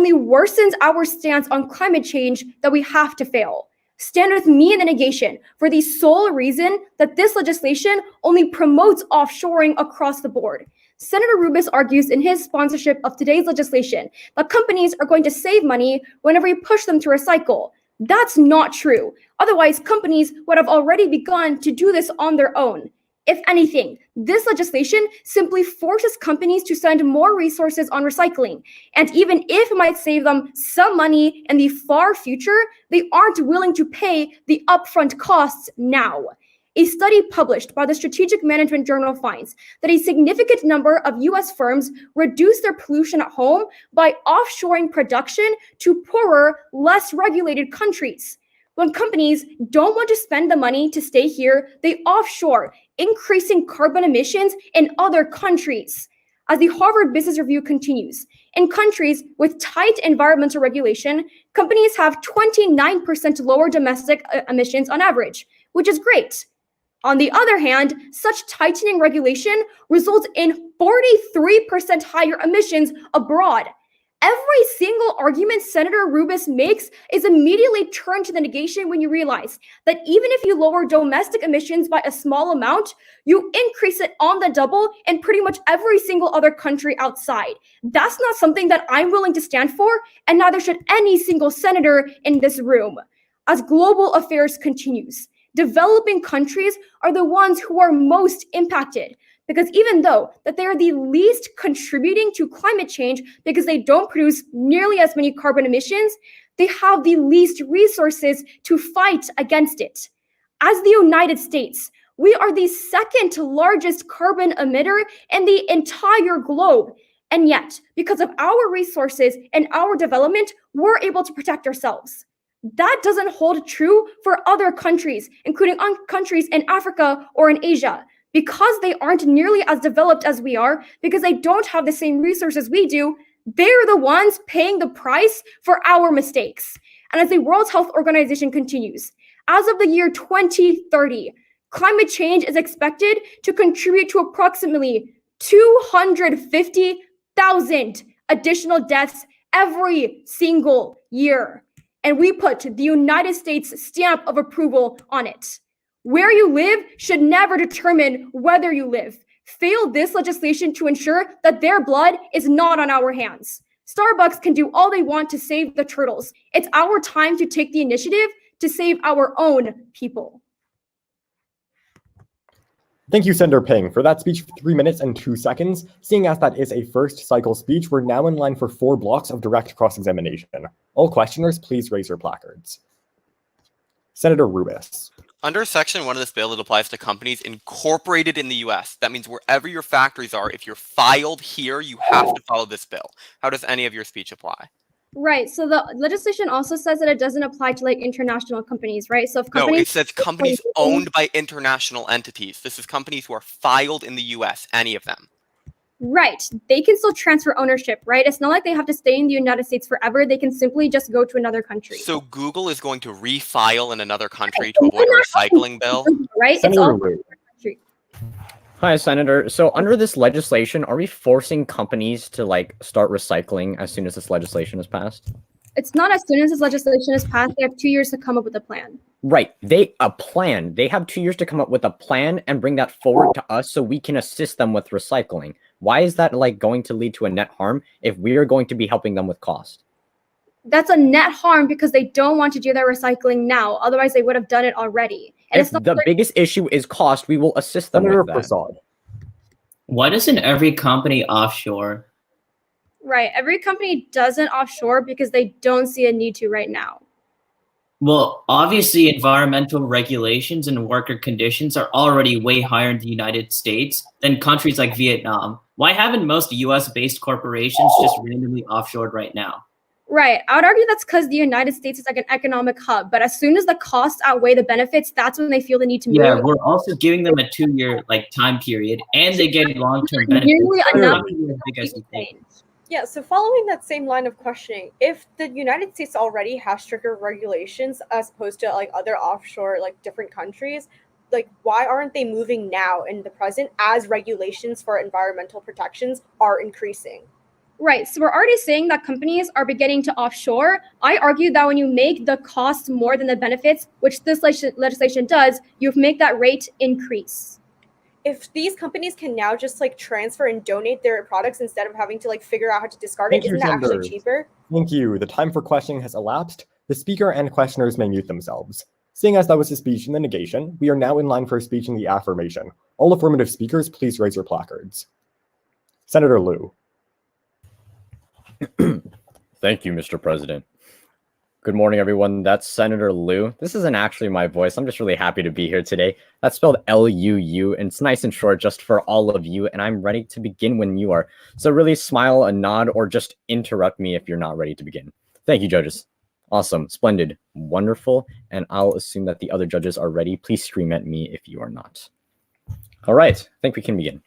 only worsens our stance on climate change that we have to fail. Stand with me in the negation for the sole reason that this legislation only promotes offshoring across the board. Senator Rubis argues in his sponsorship of today's legislation that companies are going to save money whenever you push them to recycle. That's not true. Otherwise, companies would have already begun to do this on their own. If anything, this legislation simply forces companies to spend more resources on recycling. And even if it might save them some money in the far future, they aren't willing to pay the upfront costs now. A study published by the Strategic Management Journal finds that a significant number of US firms reduce their pollution at home by offshoring production to poorer, less regulated countries. When companies don't want to spend the money to stay here, they offshore, increasing carbon emissions in other countries. As the Harvard Business Review continues, in countries with tight environmental regulation, companies have 29% lower domestic emissions on average, which is great. On the other hand, such tightening regulation results in 43% higher emissions abroad. Every single argument Senator Rubis makes is immediately turned to the negation when you realize that even if you lower domestic emissions by a small amount, you increase it on the double in pretty much every single other country outside. That's not something that I'm willing to stand for, and neither should any single senator in this room. As global affairs continues, developing countries are the ones who are most impacted. Because even though that they are the least contributing to climate change because they don't produce nearly as many carbon emissions, they have the least resources to fight against it. As the United States, we are the second largest carbon emitter in the entire globe. And yet, because of our resources and our development, we're able to protect ourselves. That doesn't hold true for other countries, including countries in Africa or in Asia. Because they aren't nearly as developed as we are, because they don't have the same resources we do, they're the ones paying the price for our mistakes. And as the World Health Organization continues, as of the year 2030, climate change is expected to contribute to approximately 250,000 additional deaths every single year. And we put the United States stamp of approval on it. Where you live should never determine whether you live. Fail this legislation to ensure that their blood is not on our hands. Starbucks can do all they want to save the turtles. It's our time to take the initiative to save our own people. Thank you, Senator Ping, for that speech for 3 minutes and 2 seconds. Seeing as that is a first cycle speech, we're now in line for 4 blocks of direct cross-examination. All questioners, please raise your placards. Senator Rubis. Under Section 1 of this bill, it applies to companies incorporated in the U.S. That means wherever your factories are, if you're filed here, you have to follow this bill. How does any of your speech apply? Right. So the legislation also says that it doesn't apply to like international companies, right? So if companies— No, it says companies owned by international entities. This is companies who are filed in the U.S., any of them. Right. They can still transfer ownership, right? It's not like they have to stay in the United States forever. They can simply just go to another country. So Google is going to refile in another country to avoid a recycling bill? Right? Senator It's all Rubis. Hi, Senator. So under this legislation, are we forcing companies to like start recycling as soon as this legislation is passed? It's not as soon as this legislation is passed. They have 2 years to come up with a plan. Right. They have 2 years to come up with a plan and bring that forward to us so we can assist them with recycling. Why is that like going to lead to a net harm if we are going to be helping them with cost? That's a net harm because they don't want to do their recycling now. Otherwise, they would have done it already. And If the biggest issue is cost, we will assist them Senator with that. Prasad. Why doesn't every company offshore? Right. Every company doesn't offshore because they don't see a need to right now. Well, obviously, environmental regulations and worker conditions are already way higher in the United States than countries like Vietnam. Why haven't most US-based corporations just randomly offshored right now? Right. I would argue that's because the United States is like an economic hub. But as soon as the costs outweigh the benefits, that's when they feel the need to move. Yeah, we're also giving them a 2-year like time period, and they get long-term benefits. Nearly enough. Yeah, so following that same line of questioning, if the United States already has stricter regulations as opposed to like other offshore, like different countries, like why aren't they moving now in the present as regulations for environmental protections are increasing? Right. So we're already saying that companies are beginning to offshore. I argue that when you make the cost more than the benefits, which this legislation does, you make that rate increase. If these companies can now just like transfer and donate their products instead of having to like figure out how to discard it, isn't that actually cheaper? Thank you. The time for questioning has elapsed. The speaker and questioners may mute themselves. Seeing as that was a speech in the negation, we are now in line for a speech in the affirmation. All affirmative speakers, please raise your placards. Senator Liu. Thank you, Mr. President. Good morning, everyone. That's Senator Liu. This isn't actually my voice. I'm just really happy to be here today. That's spelled L-U-U, and it's nice and short just for all of you, and I'm ready to begin when you are. So really smile, a nod, or just interrupt me if you're not ready to begin. Thank you, judges. Awesome, splendid, wonderful, and I'll assume that the other judges are ready. Please scream at me if you are not. All right, I think we can begin.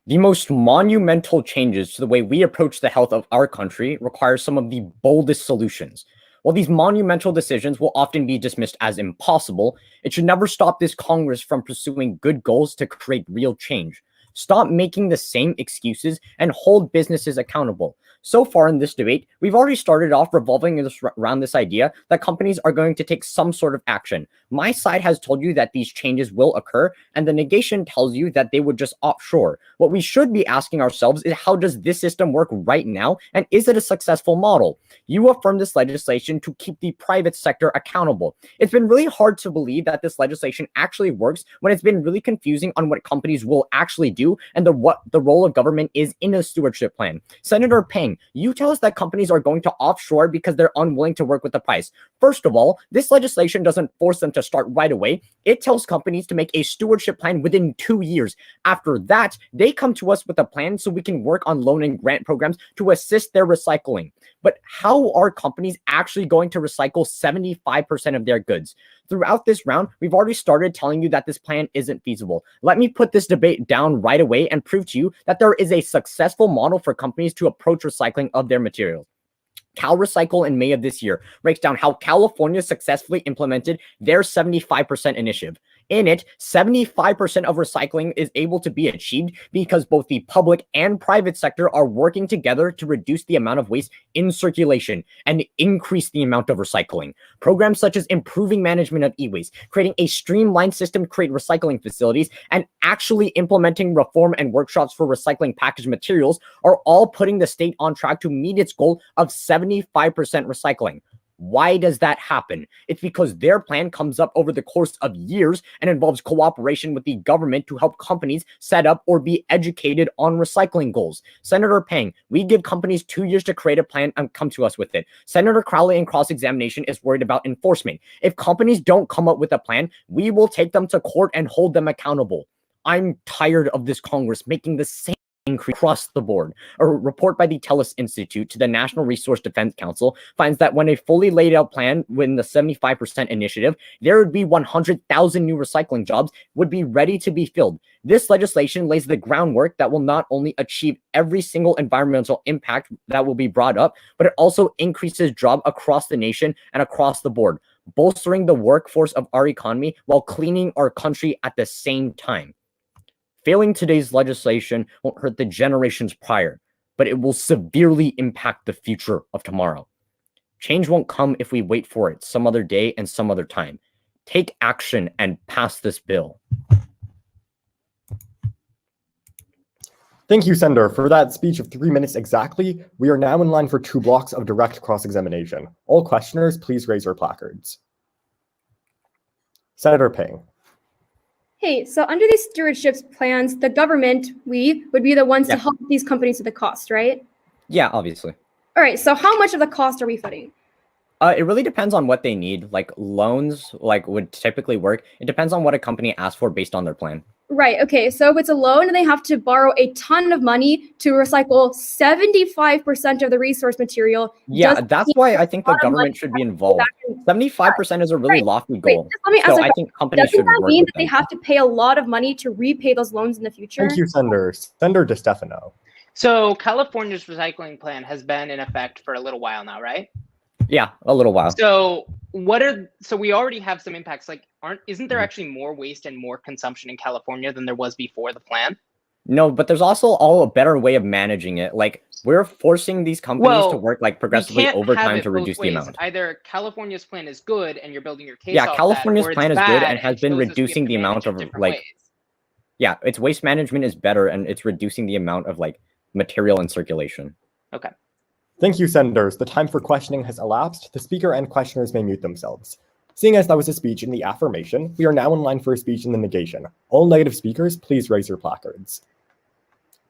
The most monumental changes to the way we approach the health of our country require some of the boldest solutions. While these monumental decisions will often be dismissed as impossible, it should never stop this Congress from pursuing good goals to create real change. Stop making the same excuses and hold businesses accountable. So far in this debate, we've already started off revolving around this idea that companies are going to take some sort of action. My side has told you that these changes will occur, and the negation tells you that they would just offshore. What we should be asking ourselves is, how does this system work right now, and is it a successful model? You affirm this legislation to keep the private sector accountable. It's been really hard to believe that this legislation actually works when it's been really confusing on what companies will actually do and what the role of government is in a stewardship plan. Senator Peng, you tell us that companies are going to offshore because they're unwilling to work with the price. First of all, this legislation doesn't force them to start right away. It tells companies to make a stewardship plan within 2 years. After that, they come to us with a plan so we can work on loan and grant programs to assist their recycling. But how are companies actually going to recycle 75% of their goods? Throughout this round, we've already started telling you that this plan isn't feasible. Let me put this debate down right away and prove to you that there is a successful model for companies to approach recycling of their materials. CalRecycle in May of this year breaks down how California successfully implemented their 75% initiative. In it, 75% of recycling is able to be achieved because both the public and private sector are working together to reduce the amount of waste in circulation and increase the amount of recycling. Programs such as improving management of e-waste, creating a streamlined system to create recycling facilities, and actually implementing reform and workshops for recycling packaged materials are all putting the state on track to meet its goal of 75% recycling. Why does that happen? It's because their plan comes up over the course of years and involves cooperation with the government to help companies set up or be educated on recycling goals. Senator Peng, we give companies 2 years to create a plan and come to us with it. Senator Crowley in cross-examination is worried about enforcement. If companies don't come up with a plan, we will take them to court and hold them accountable. I'm tired of this Congress making the same increase across the board. A report by the TELUS Institute to the National Resource Defense Council finds that when a fully laid out plan within the 75% initiative, there would be 100,000 new recycling jobs would be ready to be filled. This legislation lays the groundwork that will not only achieve every single environmental impact that will be brought up, but it also increases jobs across the nation and across the board, bolstering the workforce of our economy while cleaning our country at the same time. Failing today's legislation won't hurt the generations prior, but it will severely impact the future of tomorrow. Change won't come if we wait for it some other day and some other time. Take action and pass this bill. Thank you, Senator. For that speech of 3 minutes exactly, we are now in line for 2 blocks of direct cross-examination. All questioners, please raise your placards. Senator Peng. Hey, so under these stewardship plans, the government, we would be the ones to help these companies with the cost, right? Yeah, obviously. All right, so how much of the cost are we footing? It really depends on what they need. Like loans, would typically work. It depends on what a company asks for based on their plan. Right, okay, so if it's a loan and they have to borrow a ton of money to recycle 75% of the resource material. Yeah, that's why I think the government should be involved. 75% is a really lofty goal. Let me ask so I think companies should doesn't that work mean with that they them. have to pay a lot of money to repay those loans in the future? Thank you, Senator. Senator DeStefano. So California's recycling plan has been in effect for a little while now, right? Yeah, a little while. So we already have some impacts. Isn't there actually more waste and more consumption in California than there was before the plan? No, but there's also a better way of managing it. Like, we're forcing these companies to work like We progressively can't over have time it to both reduce the ways. amount. Either California's plan is good and you're building your case Yeah, off California's that, or it's plan is good bad and has been shows us we have reducing the to manage amount it of different like, ways. yeah, its waste management is better and it's reducing the amount of like material in circulation. Okay. Thank you, senators. The time for questioning has elapsed. The speaker and questioners may mute themselves. Seeing as that was a speech in the affirmation, we are now in line for a speech in the negation. All negative speakers, please raise your placards.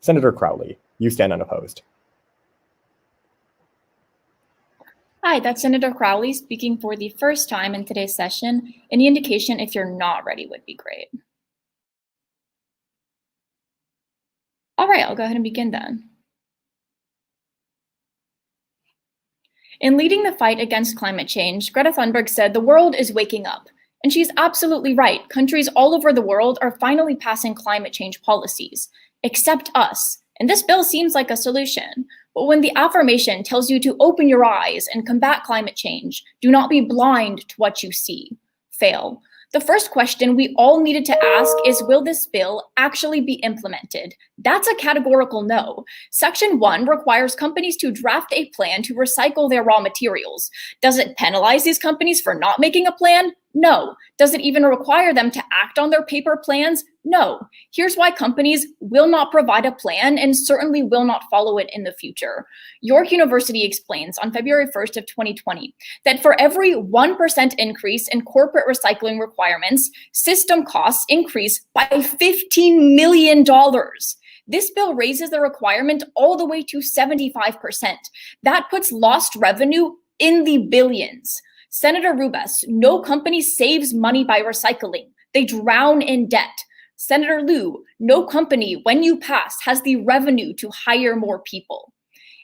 Senator Crowley, you stand unopposed. Hi, that's Senator Crowley speaking for the first time in today's session. Any indication if you're not ready would be great. All right, I'll go ahead and begin then. In leading the fight against climate change, Greta Thunberg said the world is waking up. And she's absolutely right. Countries all over the world are finally passing climate change policies, except us. And this bill seems like a solution. But when the affirmation tells you to open your eyes and combat climate change, do not be blind to what you see. Fail. The first question we all needed to ask is, will this bill actually be implemented? That's a categorical no. Section 1 requires companies to draft a plan to recycle their raw materials. Does it penalize these companies for not making a plan? No. Does it even require them to act on their paper plans? No. Here's why companies will not provide a plan and certainly will not follow it in the future. York University explains on February 1st of 2020 that for every 1% increase in corporate recycling requirements, system costs increase by $15 million. This bill raises the requirement all the way to 75%. That puts lost revenue in the billions. Senator Rubes, no company saves money by recycling. They drown in debt. Senator Liu, no company, when you pass, has the revenue to hire more people.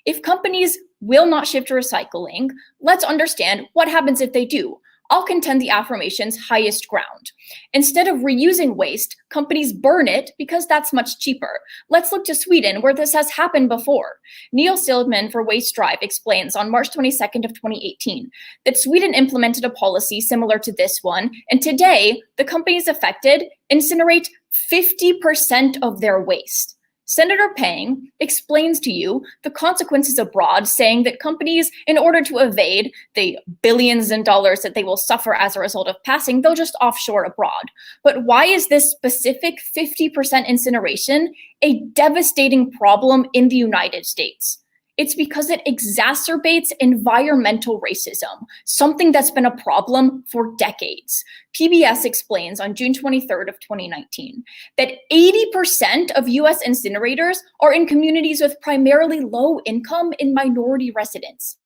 If companies will not shift to recycling, let's understand what happens if they do. I'll contend the affirmation's highest ground. Instead of reusing waste, companies burn it because that's much cheaper. Let's look to Sweden, where this has happened before. Neil Sildman for Waste Drive explains on March 22nd of 2018 that Sweden implemented a policy similar to this one, and today the companies affected incinerate 50% of their waste. Senator Pang explains to you the consequences abroad, saying that companies, in order to evade the billions in dollars that they will suffer as a result of passing, they'll just offshore abroad. But why is this specific 50% incineration a devastating problem in the United States? It's because it exacerbates environmental racism, something that's been a problem for decades. PBS explains on June 23rd of 2019 that 80% of US incinerators are in communities with primarily low income and minority residents.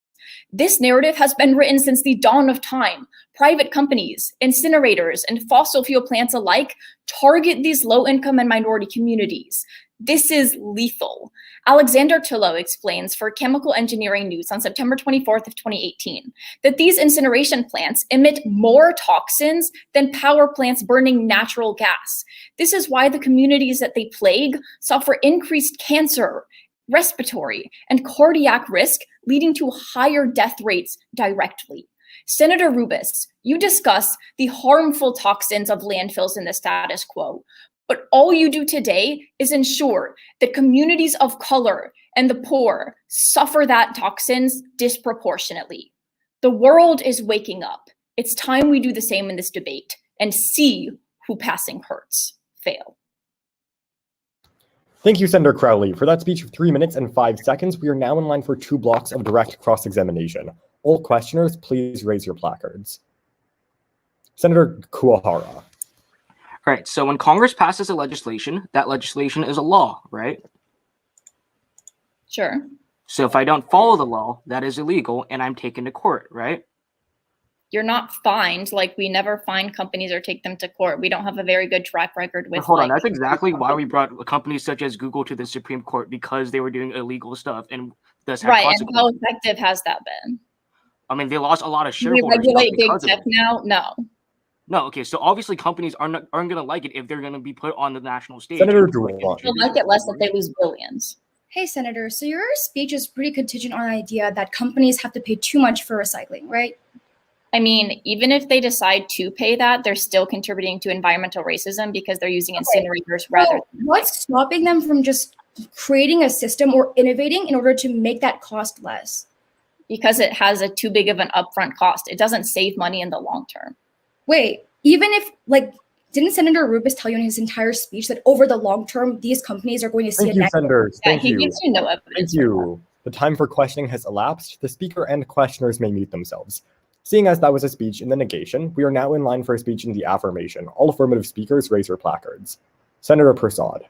This narrative has been written since the dawn of time. Private companies, incinerators, and fossil fuel plants alike target these low-income and minority communities. This is lethal. Alexander Tullow explains for Chemical Engineering News on September 24th of 2018 that these incineration plants emit more toxins than power plants burning natural gas. This is why the communities that they plague suffer increased cancer, respiratory, and cardiac risk, leading to higher death rates directly. Senator Rubes, you discuss the harmful toxins of landfills in the status quo, but all you do today is ensure that communities of color and the poor suffer that toxins disproportionately. The world is waking up. It's time we do the same in this debate and see who passing hurts. Fail. Thank you, Senator Crowley. For that speech of 3 minutes and 5 seconds, we are now in line for 2 blocks of direct cross-examination. All questioners, please raise your placards. Senator Kuwahara. Right. So when Congress passes a legislation, that legislation is a law, right? Sure. So if I don't follow the law, that is illegal and I'm taken to court, right? You're not fined. Like, we never fine companies or take them to court. We don't have a very good track record with. Hold on, that's exactly why we brought companies such as Google to the Supreme Court, because they were doing illegal stuff and thus had right. And how consequences. effective has that been? I mean, they lost a lot of Do we shareholders. regulate big because of tech it. now? No. No, okay, so obviously companies aren't going to like it if they're going to be put on the national stage. Senator They'll like it less if they lose billions. Hey, Senator, so your speech is pretty contingent on the idea that companies have to pay too much for recycling, right? I mean, even if they decide to pay that, they're still contributing to environmental racism because they're using incinerators rather than what's stopping them from just creating a system or innovating in order to make that cost less? because it has a too big of an upfront cost. It doesn't save money in the long term. Wait, even if, like, didn't Senator Rubis tell you in his entire speech that over the long term, these companies are going to see Thank you, senators. Yeah, Thank he you. gives you no evidence. Thank you. The time for questioning has elapsed. The speaker and questioners may mute themselves. Seeing as that was a speech in the negation, we are now in line for a speech in the affirmation. All affirmative speakers raise your placards. Senator Prasad.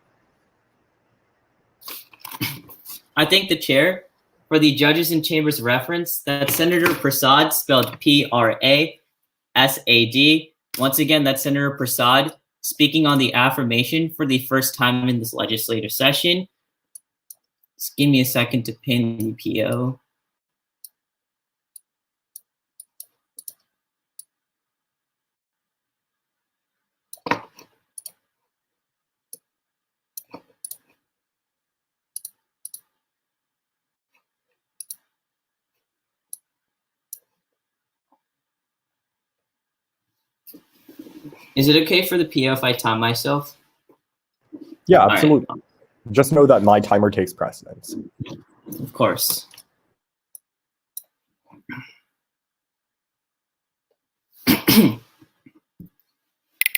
I thank the chair for the judges in chamber's reference that Senator Prasad, spelled Prasad. Once again, that's Senator Prasad speaking on the affirmation for the first time in this legislative session. Just give me a second to pin the PO. Is it okay for the PO if I time myself? Yeah, absolutely. Right. Just know that my timer takes precedence. Of course.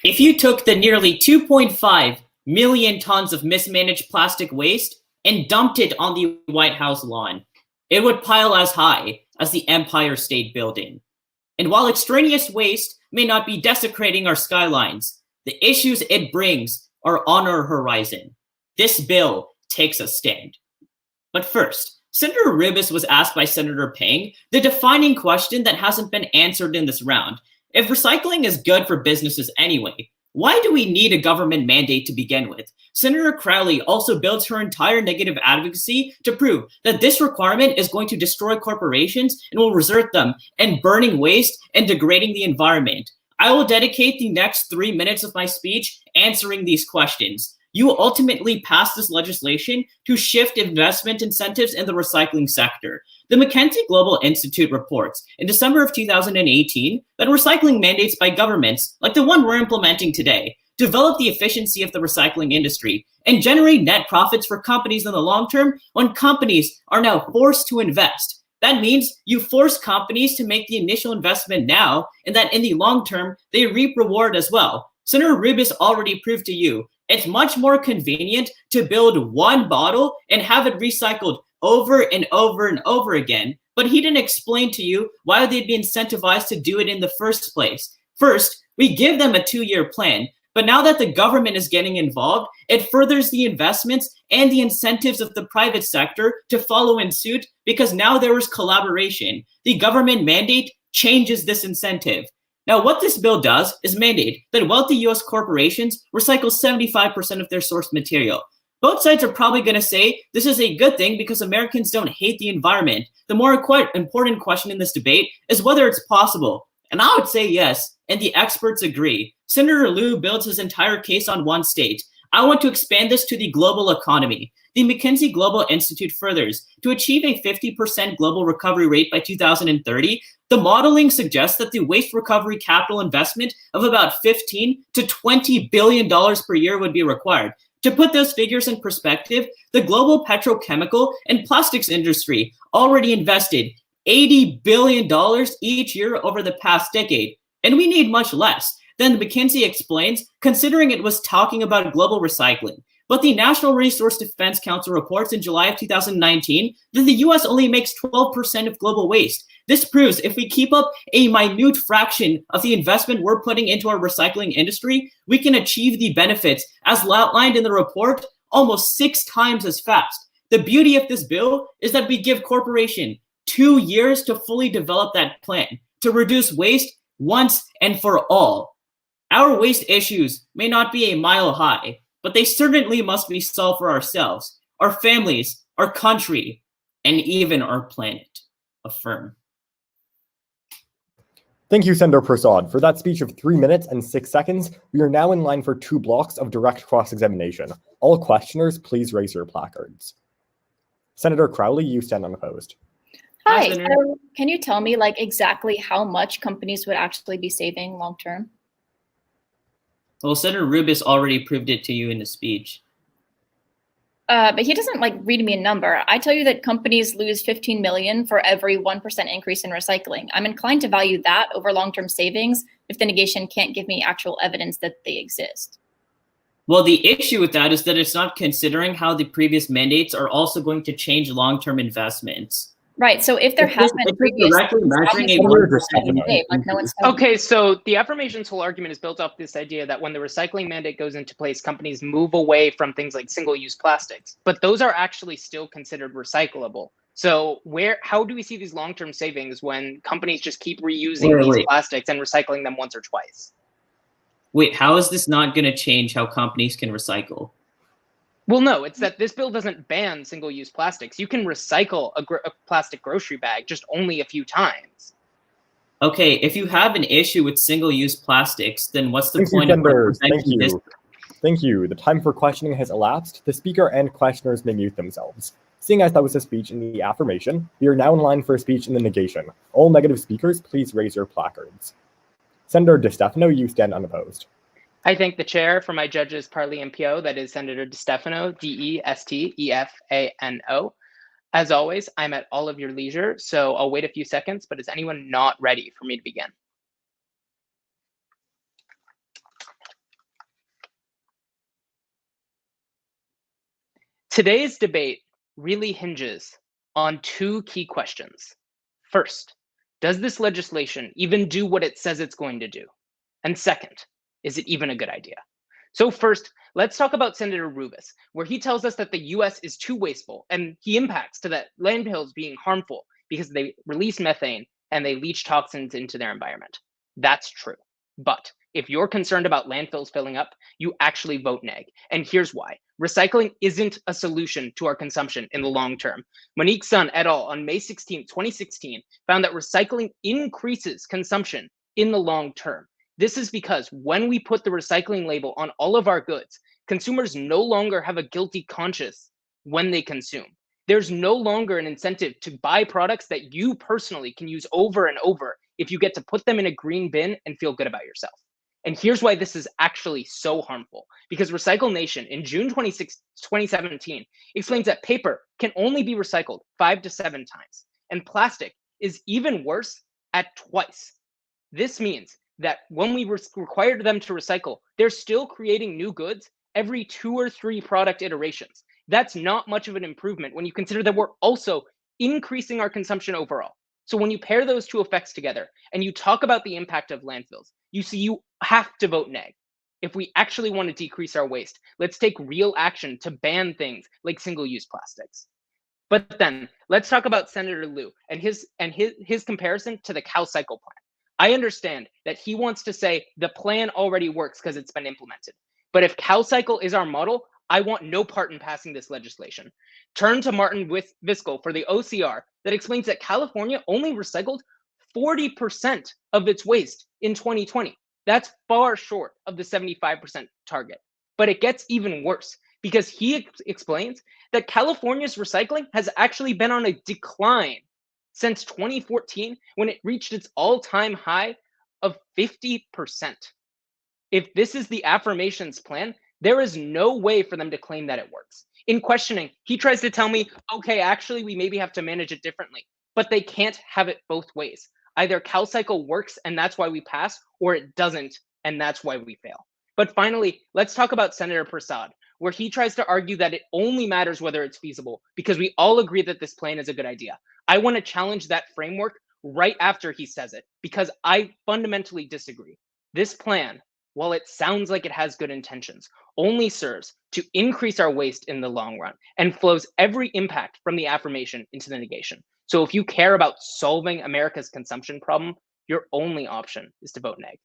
If you took the nearly 2.5 million tons of mismanaged plastic waste and dumped it on the White House lawn, it would pile as high as the Empire State Building. And while extraneous waste may not be desecrating our skylines, the issues it brings are on our horizon. This bill takes a stand. But first, Senator Rubis was asked by Senator Pang the defining question that hasn't been answered in this round. If recycling is good for businesses anyway, why do we need a government mandate to begin with? Senator Crowley also builds her entire negative advocacy to prove that this requirement is going to destroy corporations and will result them in burning waste and degrading the environment. I will dedicate the next 3 minutes of my speech answering these questions. You will ultimately pass this legislation to shift investment incentives in the recycling sector. The McKinsey Global Institute reports in December of 2018 that recycling mandates by governments, like the one we're implementing today, develop the efficiency of the recycling industry and generate net profits for companies in the long term when companies are now forced to invest. That means you force companies to make the initial investment now, and that in the long term, they reap reward as well. Senator Rubis already proved to you it's much more convenient to build one bottle and have it recycled over and over and over again, but he didn't explain to you why they'd be incentivized to do it in the first place. First, we give them a 2-year plan, but now that the government is getting involved, it furthers the investments and the incentives of the private sector to follow in suit because now there is collaboration. The government mandate changes this incentive. Now, what this bill does is mandate that wealthy US corporations recycle 75% of their source material. Both sides are probably going to say this is a good thing because Americans don't hate the environment. The more important question in this debate is whether it's possible. And I would say yes, and the experts agree. Senator Liu builds his entire case on one state. I want to expand this to the global economy. The McKinsey Global Institute furthers, to achieve a 50% global recovery rate by 2030, the modeling suggests that the waste recovery capital investment of about $15 to $20 billion per year would be required. To put those figures in perspective, the global petrochemical and plastics industry already invested $80 billion each year over the past decade, and we need much less. Then McKinsey explains, considering it was talking about global recycling. But the National Resource Defense Council reports in July of 2019 that the US only makes 12% of global waste. This proves if we keep up a minute fraction of the investment we're putting into our recycling industry, we can achieve the benefits as outlined in the report almost 6 times as fast. The beauty of this bill is that we give corporations 2 years to fully develop that plan, to reduce waste once and for all. Our waste issues may not be a mile high, but they certainly must be solved for ourselves, our families, our country, and even our planet. Affirm. Thank you, Senator Prasad. For that speech of 3 minutes and 6 seconds, we are now in line for 2 blocks of direct cross-examination. All questioners, please raise your placards. Senator Crowley, you stand unopposed. Hi, Senator. so can you tell me like exactly how much companies would actually be saving long term? Well, Senator Rubis already proved it to you in his speech. But he doesn't like read me a number. I tell you that companies lose 15 million for every 1% increase in recycling. I'm inclined to value that over long-term savings if the negation can't give me actual evidence that they exist. Well, the issue with that is that it's not considering how the previous mandates are also going to change long-term investments. Right. So if there It's have just- been it's just previous, directly measuring a obviously 1% like no one's Okay, so the affirmation's whole argument is built off this idea that when the recycling mandate goes into place, companies move away from things like single-use plastics, but those are actually still considered recyclable. So how do we see these long-term savings when companies just keep reusing these plastics and recycling them once or twice? Wait, how is this not going to change how companies can recycle? Well, no, it's that this bill doesn't ban single-use plastics. You can recycle a plastic grocery bag, just only a few times. Okay, if you have an issue with single-use plastics, then what's the Thank you, point of senators. Thank preventing this? you. Thank you. The time for questioning has elapsed. The speaker and questioners may mute themselves. Seeing as that was a speech in the affirmation, we are now in line for a speech in the negation. All negative speakers, please raise your placards. Senator DeStefano, you stand unopposed. I thank the chair for my judges Parley and Pio, that is Senator DeStefano, DeStefano. As always, I'm at all of your leisure, so I'll wait a few seconds, but is anyone not ready for me to begin? Today's debate really hinges on two key questions. First, does this legislation even do what it says it's going to do? And second, is it even a good idea? So first, let's talk about Senator Rubis, where he tells us that the US is too wasteful, and he impacts to that landfills being harmful because they release methane and they leach toxins into their environment. That's true. But if you're concerned about landfills filling up, you actually vote neg. And here's why. Recycling isn't a solution to our consumption in the long term. Monique Sun et al. On May 16, 2016, found that recycling increases consumption in the long term. This is because when we put the recycling label on all of our goods, consumers no longer have a guilty conscience when they consume. There's no longer an incentive to buy products that you personally can use over and over if you get to put them in a green bin and feel good about yourself. And here's why this is actually so harmful. Because Recycle Nation in June 2017 explains that paper can only be recycled 5 to 7 times, and plastic is even worse at twice. This means that when we require them to recycle, they're still creating new goods every 2 or 3 product iterations. That's not much of an improvement when you consider that we're also increasing our consumption overall. So when you pair those two effects together and you talk about the impact of landfills, you see you have to vote neg. If we actually want to decrease our waste, let's take real action to ban things like single-use plastics. But then let's talk about Senator Liu and his comparison to the cow cycle plan. I understand that he wants to say the plan already works because it's been implemented. But if cow cycle is our model, I want no part in passing this legislation. Turn to Martin Viskel for the OCR that explains that California only recycled 40% of its waste in 2020. That's far short of the 75% target. But it gets even worse because he explains that California's recycling has actually been on a decline since 2014 when it reached its all-time high of 50%. If this is the affirmations plan, there is no way for them to claim that it works. In questioning, he tries to tell me, okay, actually, we maybe have to manage it differently, but they can't have it both ways. Either CalCycle works and that's why we pass, or it doesn't and that's why we fail. But finally, let's talk about Senator Prasad, where he tries to argue that it only matters whether it's feasible because we all agree that this plan is a good idea. I want to challenge that framework right after he says it because I fundamentally disagree. This plan, while it sounds like it has good intentions, only serves to increase our waste in the long run and flows every impact from the affirmation into the negation. So if you care about solving America's consumption problem, your only option is to vote neg.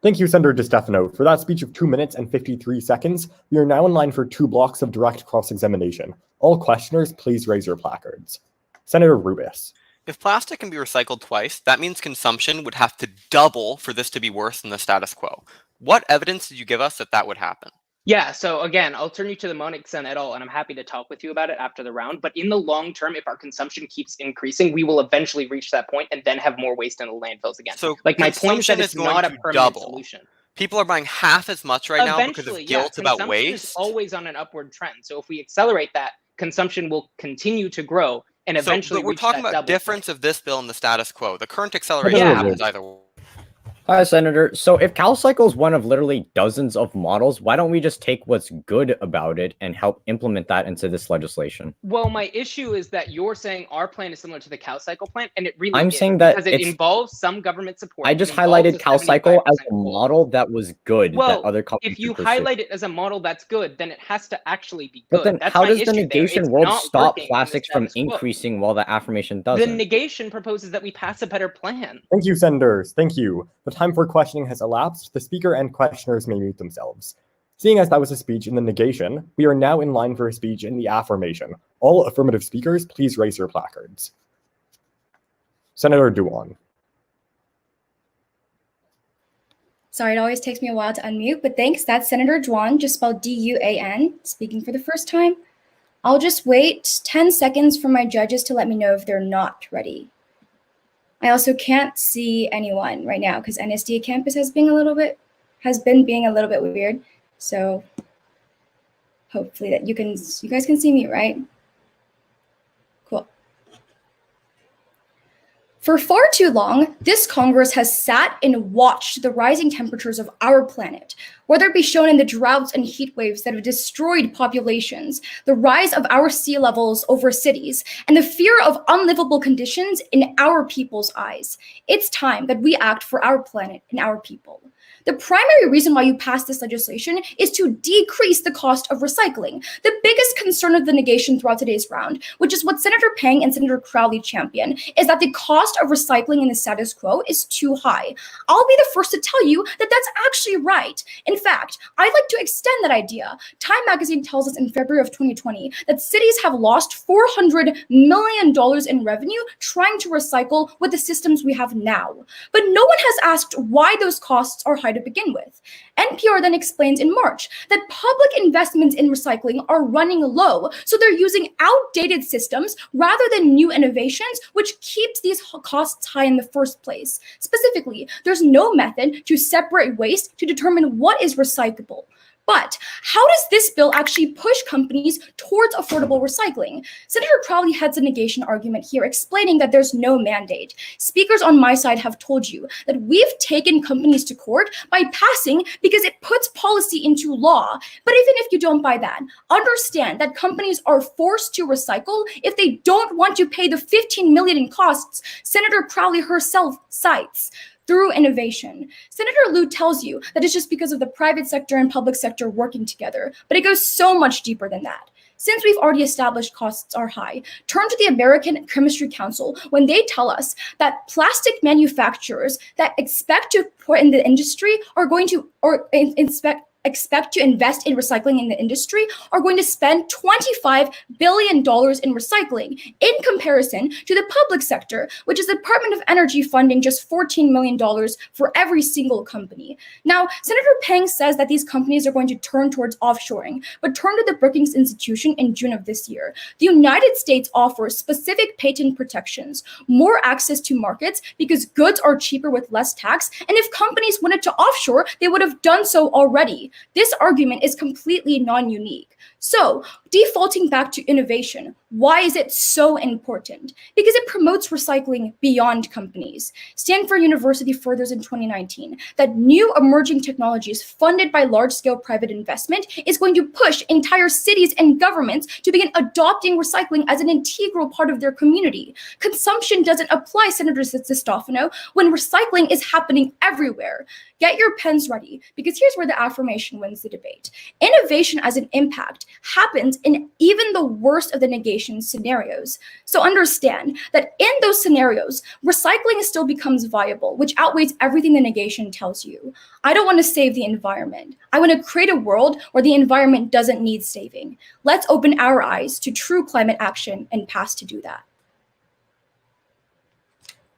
Thank you, Senator DeStefano. For that speech of 2 minutes and 53 seconds, we are now in line for 2 blocks of direct cross-examination. All questioners, please raise your placards. Senator Rubis. If plastic can be recycled twice, that means consumption would have to double for this to be worse than the status quo. What evidence did you give us that that would happen? Yeah, so again, I'll turn you to the Monixon et al., and I'm happy to talk with you about it after the round. But in the long term, if our consumption keeps increasing, we will eventually reach that point and then have more waste in the landfills again. So like my point is that consumption it's is going not a to permanent double. solution. People are buying half as much right now because of Eventually, guilt about consumption waste. is always on an upward trend. So if we accelerate that, consumption will continue to grow and eventually but we're reach talking that about double difference point. of this bill and the status quo. The current acceleration Yeah. happens either way. Hi, Senator. So if CalCycle is one of literally dozens of models, why don't we just take what's good about it and help implement that into this legislation? Well, my issue is that you're saying our plan is similar to the CalCycle plan, and it really I'm is, saying that because it involves some government support. I just It involves highlighted a CalCycle 75% as a goal. model that was good that Well, other companies if you should pursue. highlight it as a model that's good, then it has to actually be But good. then That's how my does the issue there. negation It's world not stop working in the plastics from status quo. increasing while the affirmation The doesn't? negation proposes that we pass a better plan. Thank you, senators. Thank you. The time for questioning has elapsed. The speaker and questioners may mute themselves. Seeing as that was a speech in the negation, we are now in line for a speech in the affirmation. All affirmative speakers, please raise your placards. Senator Duan. Sorry, it always takes me a while to unmute, but thanks. That's Senator Duan, just spelled D-U-A-N, speaking for the first time. I'll just wait 10 seconds for my judges to let me know if they're not ready. I also can't see anyone right now because NSDA campus has been being a little bit weird. So hopefully that you guys can see me, right? Cool. For far too long, this Congress has sat and watched the rising temperatures of our planet, whether it be shown in the droughts and heat waves that have destroyed populations, the rise of our sea levels over cities, and the fear of unlivable conditions in our people's eyes. It's time that we act for our planet and our people. The primary reason why you passed this legislation is to decrease the cost of recycling, the biggest concern of the negation throughout today's round, which is what Senator Peng and Senator Crowley champion, is that the cost of recycling in the status quo is too high. I'll be the first to tell you that that's actually right. In fact, I'd like to extend that idea. Time magazine tells us in February of 2020 that cities have lost $400 million in revenue trying to recycle with the systems we have now. But no one has asked why those costs are high to begin with. NPR then explains in March that public investments in recycling are running low, so they're using outdated systems rather than new innovations, which keeps these costs high in the first place. Specifically, there's no method to separate waste to determine what is recyclable. But how does this bill actually push companies towards affordable recycling? Senator Crowley heads a negation argument here, explaining that there's no mandate. Speakers on my side have told you that we've taken companies to court by passing because it puts policy into law. But even if you don't buy that, understand that companies are forced to recycle if they don't want to pay the $15 million in costs Senator Crowley herself cites. Through innovation. Senator Liu tells you that it's just because of the private sector and public sector working together, but it goes so much deeper than that. Since we've already established costs are high, turn to the American Chemistry Council when they tell us that plastic manufacturers that expect to put in the industry are going to, expect to invest in recycling in the industry are going to spend $25 billion in recycling in comparison to the public sector, which is the Department of Energy funding just $14 million for every single company. Now, Senator Peng says that these companies are going to turn towards offshoring, but turn to the Brookings Institution in June of this year. The United States offers specific patent protections, more access to markets because goods are cheaper with less tax, and if companies wanted to offshore, they would have done so already. This argument is completely non-unique. So, defaulting back to innovation, why is it so important? Because it promotes recycling beyond companies. Stanford University furthers in 2019 that new emerging technologies funded by large-scale private investment is going to push entire cities and governments to begin adopting recycling as an integral part of their community. Consumption doesn't apply, Senator Sestofano, when recycling is happening everywhere. Get your pens ready, because here's where the affirmation wins the debate. Innovation as an impact happens in even the worst of the negation scenarios. So understand that in those scenarios, recycling still becomes viable, which outweighs everything the negation tells you. I don't want to save the environment. I want to create a world where the environment doesn't need saving. Let's open our eyes to true climate action and pass to do that.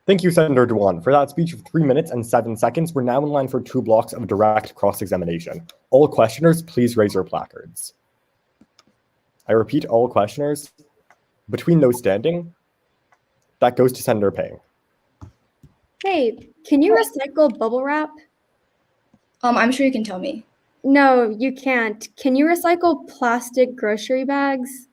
Thank you, Senator Dewan. For that speech of 3 minutes and 7 seconds, we're now in line for 2 blocks of direct cross-examination. All questioners, please raise your placards. I repeat, all questioners. Between those standing, that goes to Senator Pang. Hey, can you recycle bubble wrap? I'm sure you can tell me. No, you can't. Can you recycle plastic grocery bags?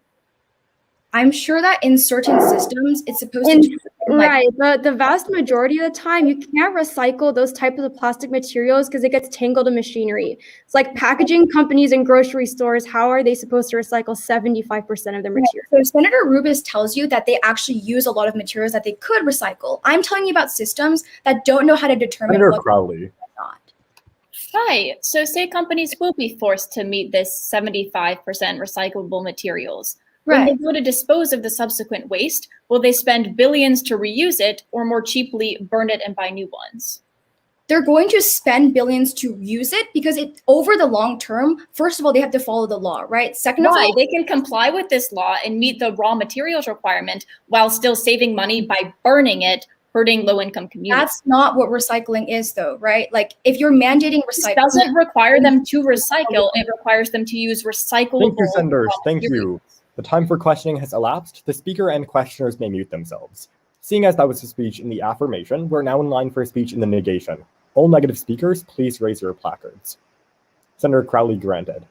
I'm sure that in certain systems, it's supposed to do Right, but the vast majority of the time, you can't recycle those types of plastic materials because it gets tangled in machinery. It's like packaging companies and grocery stores. How are they supposed to recycle 75% of their material? So Senator Rubis tells you that they actually use a lot of materials that they could recycle. I'm telling you about systems that don't know how to determine Senator what Crowley. not. Right. So say companies will be forced to meet this 75% recyclable materials. When they go to dispose of the subsequent waste, will they spend billions to reuse it or more cheaply burn it and buy new ones? They're going to spend billions to use it because over the long term, first of all, they have to follow the law, right? Second of all, they can comply with this law and meet the raw materials requirement while still saving money by burning it, hurting low-income communities. That's not what recycling is, though, right? Like, if you're mandating recycling, it doesn't require them to recycle, it requires them to use recyclable. Thank you, senators. Thank you. The time for questioning has elapsed. The speaker and questioners may mute themselves. Seeing as that was a speech in the affirmation, we're now in line for a speech in the negation. All negative speakers, please raise your placards. Senator Crowley granted.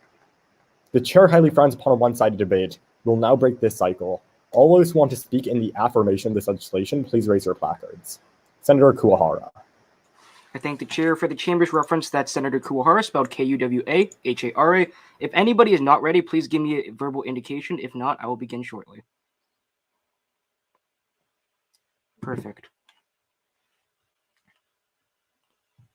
The chair highly frowns upon a one-sided debate. We'll now break this cycle. All those who want to speak in the affirmation of this legislation, please raise your placards. Senator Kuwahara. I thank the chair for the chamber's reference. That's Senator Kuwahara, spelled Kuwahara. If anybody is not ready, please give me a verbal indication. If not, I will begin shortly. Perfect.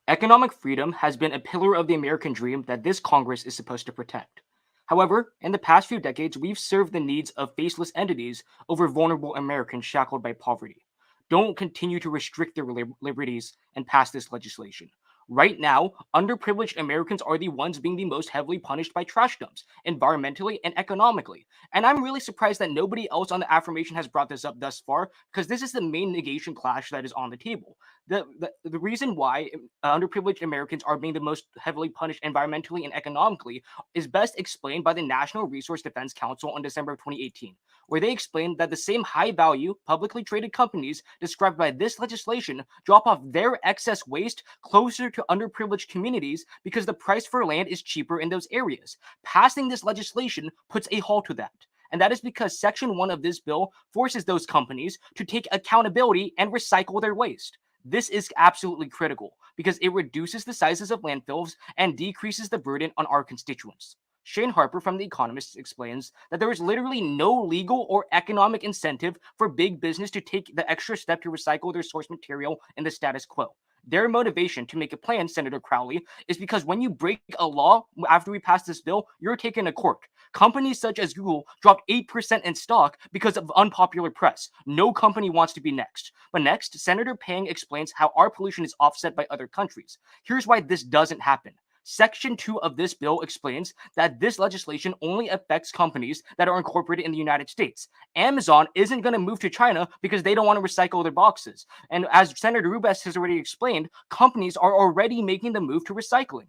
Economic freedom has been a pillar of the American dream that this Congress is supposed to protect. However, in the past few decades, we've served the needs of faceless entities over vulnerable Americans shackled by poverty. Don't continue to restrict their liberties and pass this legislation. Right now, underprivileged Americans are the ones being the most heavily punished by trash dumps, environmentally and economically. And I'm really surprised that nobody else on the affirmation has brought this up thus far, because this is the main negation clash that is on the table. The reason why underprivileged Americans are being the most heavily punished environmentally and economically is best explained by the National Resource Defense Council in December of 2018, where they explained that the same high-value, publicly traded companies described by this legislation drop off their excess waste closer to underprivileged communities because the price for land is cheaper in those areas. Passing this legislation puts a halt to that. And that is because Section 1 of this bill forces those companies to take accountability and recycle their waste. This is absolutely critical because it reduces the sizes of landfills and decreases the burden on our constituents. Shane Harper from The Economist explains that there is literally no legal or economic incentive for big business to take the extra step to recycle their source material in the status quo. Their motivation to make a plan, Senator Crowley, is because when you break a law after we pass this bill, you're taken to court. Companies such as Google dropped 8% in stock because of unpopular press. No company wants to be next. But next, Senator Pang explains how our pollution is offset by other countries. Here's why this doesn't happen. Section 2 of this bill explains that this legislation only affects companies that are incorporated in the United States. Amazon isn't going to move to China because they don't want to recycle their boxes. And as Senator Rubis has already explained, companies are already making the move to recycling.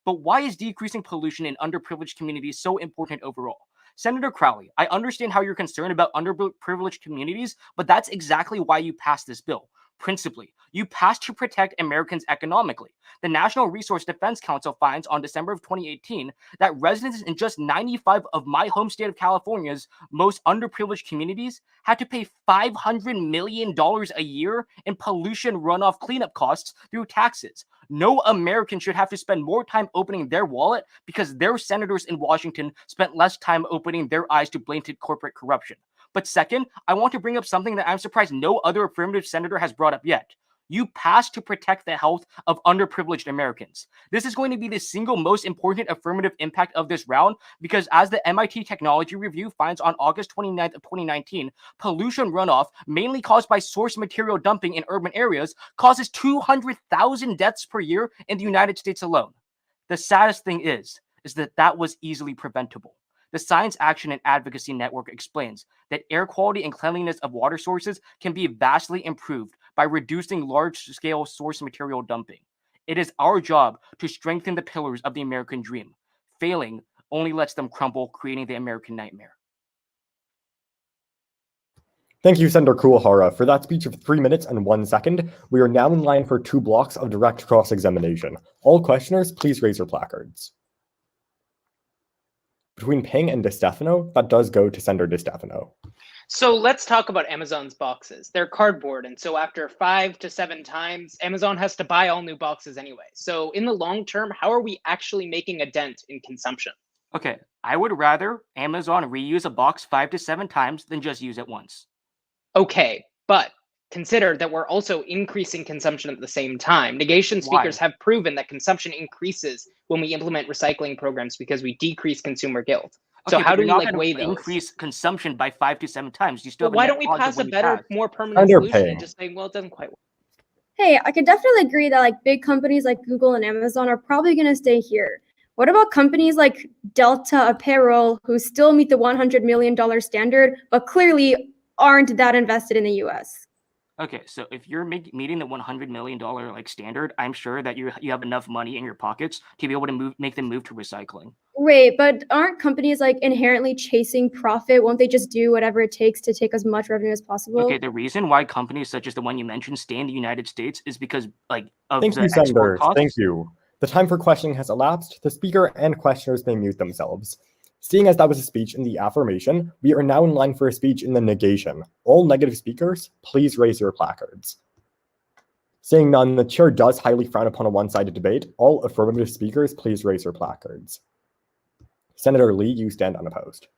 But why is decreasing pollution in underprivileged communities so important overall? Senator Crowley, I understand how you're concerned about underprivileged communities, but that's exactly why you passed this bill. Principally, you passed to protect Americans economically. The National Resource Defense Council finds on December of 2018 that residents in just 95 of my home state of California's most underprivileged communities had to pay $500 million a year in pollution runoff cleanup costs through taxes. No American should have to spend more time opening their wallet because their senators in Washington spent less time opening their eyes to blatant corporate corruption. But second, I want to bring up something that I'm surprised no other affirmative senator has brought up yet. You passed to protect the health of underprivileged Americans. This is going to be the single most important affirmative impact of this round because as the MIT Technology Review finds on August 29th of 2019, pollution runoff, mainly caused by source material dumping in urban areas, causes 200,000 deaths per year in the United States alone. The saddest thing is that was easily preventable. The Science Action and Advocacy Network explains that air quality and cleanliness of water sources can be vastly improved by reducing large-scale source material dumping. It is our job to strengthen the pillars of the American dream. Failing only lets them crumble, creating the American nightmare. Thank you, Senator Kuwahara. For that speech of 3 minutes and 1 second, we are now in line for 2 blocks of direct cross-examination. All questioners, please raise your placards. Between Ping and DiStefano, that does go to Senator DiStefano. So let's talk about Amazon's boxes. They're cardboard, and so after 5 to 7 times, Amazon has to buy all new boxes anyway. So in the long term, how are we actually making a dent in consumption? Okay, I would rather Amazon reuse a box 5 to 7 times than just use it once. Okay, but consider that we're also increasing consumption at the same time. Negation speakers have proven that consumption increases when we implement recycling programs because we decrease consumer guilt. So Okay, how do we not gonna weigh those? increase consumption by 5 to 7 times? You still Well, have a why net don't we pass positive a when you better, pass. more permanent solution Underpaying. and just say, well, it doesn't quite work? Hey, I could definitely agree that like big companies like Google and Amazon are probably going to stay here. What about companies like Delta Apparel, who still meet the $100 million standard, but clearly aren't that invested in the US? Okay, so if you're meeting the $100 million standard, I'm sure that you have enough money in your pockets to be able to make them move to recycling. Wait, but aren't companies like inherently chasing profit? Won't they just do whatever it takes to take as much revenue as possible? Okay, the reason why companies such as the one you mentioned stay in the United States is because of Thank the you, export Senators. costs. Thank you. The time for questioning has elapsed. The speaker and questioners may mute themselves. Seeing as that was a speech in the affirmation, we are now in line for a speech in the negation. All negative speakers, please raise your placards. Seeing none, the chair does highly frown upon a one-sided debate. All affirmative speakers, please raise your placards. Senator Lee, you stand unopposed.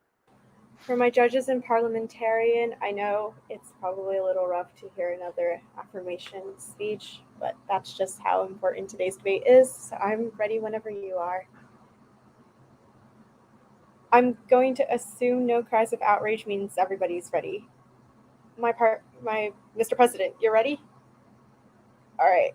For my judges and parliamentarian, I know it's probably a little rough to hear another affirmation speech, but that's just how important today's debate is, so I'm ready whenever you are. I'm going to assume no cries of outrage means everybody's ready. Mr. President, you're ready? All right.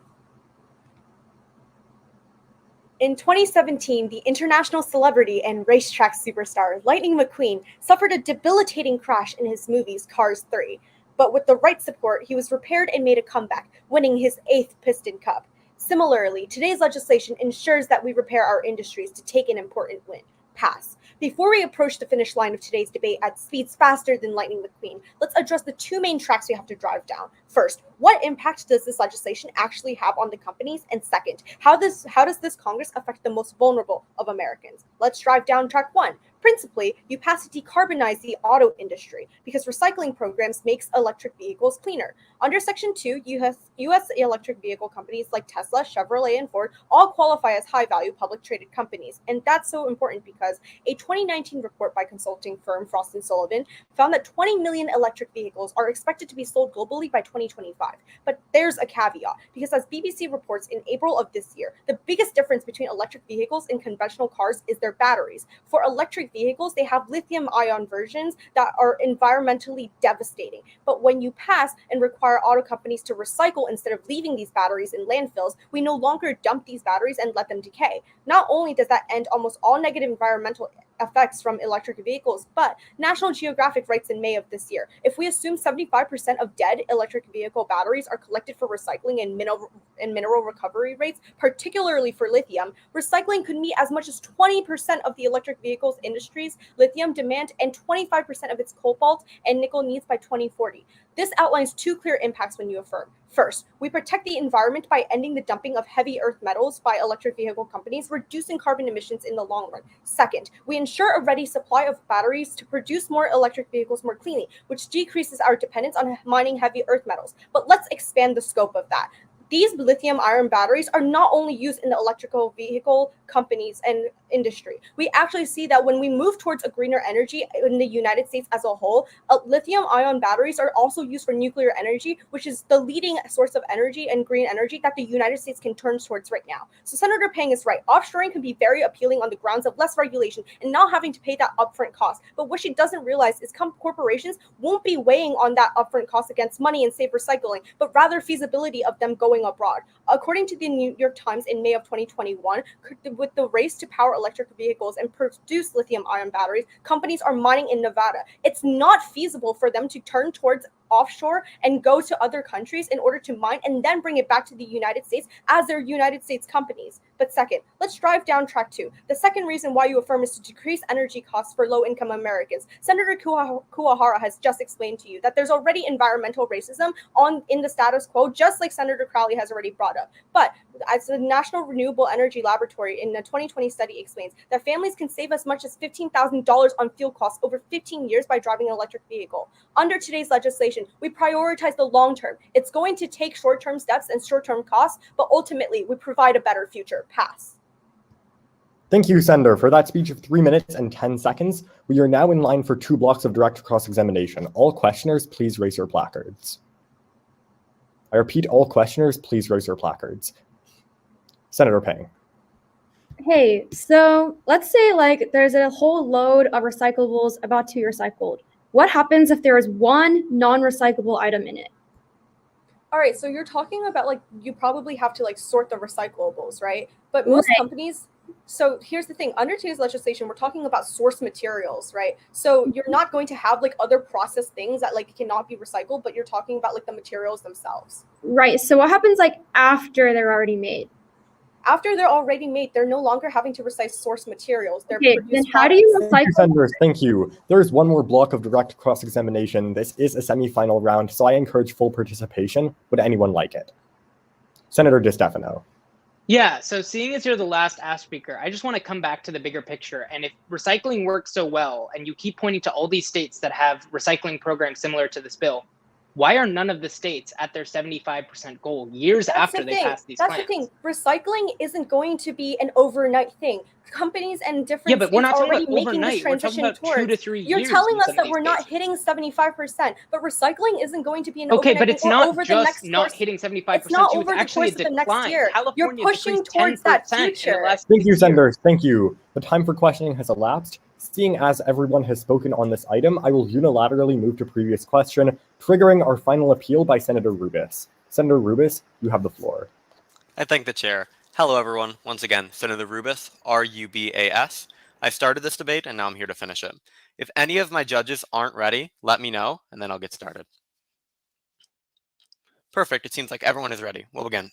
In 2017, the international celebrity and racetrack superstar Lightning McQueen suffered a debilitating crash in his movies Cars 3. But with the right support, he was repaired and made a comeback, winning his 8th Piston Cup. Similarly, today's legislation ensures that we repair our industries to take an important win. Pass. Before we approach the finish line of today's debate at speeds faster than Lightning McQueen, let's address the 2 main tracks we have to drive down. First, what impact does this legislation actually have on the companies? And second, how does this Congress affect the most vulnerable of Americans? Let's drive down track 1. Principally, you pass to decarbonize the auto industry because recycling programs makes electric vehicles cleaner. Under Section 2, U.S. electric vehicle companies like Tesla, Chevrolet, and Ford all qualify as high-value public traded companies. And that's so important because a 2019 report by consulting firm Frost & Sullivan found that 20 million electric vehicles are expected to be sold globally by 2025. But there's a caveat, because as BBC reports in April of this year, the biggest difference between electric vehicles and conventional cars is their batteries. For electric vehicles, they have lithium-ion versions that are environmentally devastating. But when you pass and require auto companies to recycle instead of leaving these batteries in landfills, we no longer dump these batteries and let them decay. Not only does that end almost all negative environmental effects from electric vehicles, but National Geographic writes in May of this year, if we assume 75% of dead electric vehicle batteries are collected for recycling and mineral recovery rates, particularly for lithium, recycling could meet as much as 20% of the electric vehicles industry's lithium demand and 25% of its cobalt and nickel needs by 2040. This outlines 2 clear impacts when you affirm. First, we protect the environment by ending the dumping of heavy earth metals by electric vehicle companies, reducing carbon emissions in the long run. Second, we ensure a ready supply of batteries to produce more electric vehicles more cleanly, which decreases our dependence on mining heavy earth metals. But let's expand the scope of that. These lithium-ion batteries are not only used in the electrical vehicle companies and industry. We actually see that when we move towards a greener energy in the United States as a whole, lithium-ion batteries are also used for nuclear energy, which is the leading source of energy and green energy that the United States can turn towards right now. So Senator Pang is right. Offshoring can be very appealing on the grounds of less regulation and not having to pay that upfront cost. But what she doesn't realize is corporations won't be weighing on that upfront cost against money and safe recycling, but rather feasibility of them going abroad. According to the New York Times in May of 2021, with the race to power electric vehicles and produce lithium-ion batteries, companies are mining in Nevada. It's not feasible for them to turn towards offshore and go to other countries in order to mine and then bring it back to the United States as their United States companies. But second, let's drive down track 2. The second reason why you affirm is to decrease energy costs for low-income Americans. Senator Kuwahara has just explained to you that there's already environmental racism in the status quo, just like Senator Crowley has already brought up. But as the National Renewable Energy Laboratory in the 2020 study explains, that families can save as much as $15,000 on fuel costs over 15 years by driving an electric vehicle. Under today's legislation, we prioritize the long term. It's going to take short-term steps and short-term costs, but ultimately we provide a better future. Pass. Thank you, Senator, for that speech of 3 minutes and 10 seconds. We are now in line for 2 blocks of direct cross-examination. All questioners, please raise your placards. I repeat, all questioners, please raise your placards. Senator Pang. Hey, so let's say like there's a whole load of recyclables about to be recycled. What happens if there is one non-recyclable item in it? All right, so you're talking about like you probably have to like sort the recyclables, right? But most companies. So here's the thing, under today's legislation, we're talking about source materials, right? So you're not going to have like other processed things that like cannot be recycled, but you're talking about like the materials themselves. Right, so what happens like after they're already made? After they're already made, they're no longer having to recycle source materials. They're Okay, then how do you recycle? Thank you, senators. Thank you. There's one more block of direct cross-examination. This is a semi-final round, so I encourage full participation. Would anyone like it? Senator DiStefano. Yeah, so seeing as you're the last Ask speaker, I just want to come back to the bigger picture. And if recycling works so well, and you keep pointing to all these states that have recycling programs similar to this bill, why are none of the states at their 75% goal years after they pass these plans? That's the thing. Recycling isn't going to be an overnight thing. Companies and different but we're states not are already talking making overnight. this transition we're talking about 2 to 3 years. You're telling us that we're not cases. hitting 75%, but recycling isn't going to be an okay, overnight but it's thing not over just the next not hitting 75%. It's not too. over It's the actually course a of the next decline. year. California You're pushing decreased towards that 10% future. in the last Thank you, 6 senators. Thank you. The time for questioning has elapsed. Seeing as everyone has spoken on this item, I will unilaterally move to previous question, triggering our final appeal by Senator Rubis. Senator Rubis, you have the floor. I thank the chair. Hello, everyone. Once again, Senator Rubis, R-U-B-A-S. I started this debate, and now I'm here to finish it. If any of my judges aren't ready, let me know, and then I'll get started. Perfect. It seems like everyone is ready. We'll begin.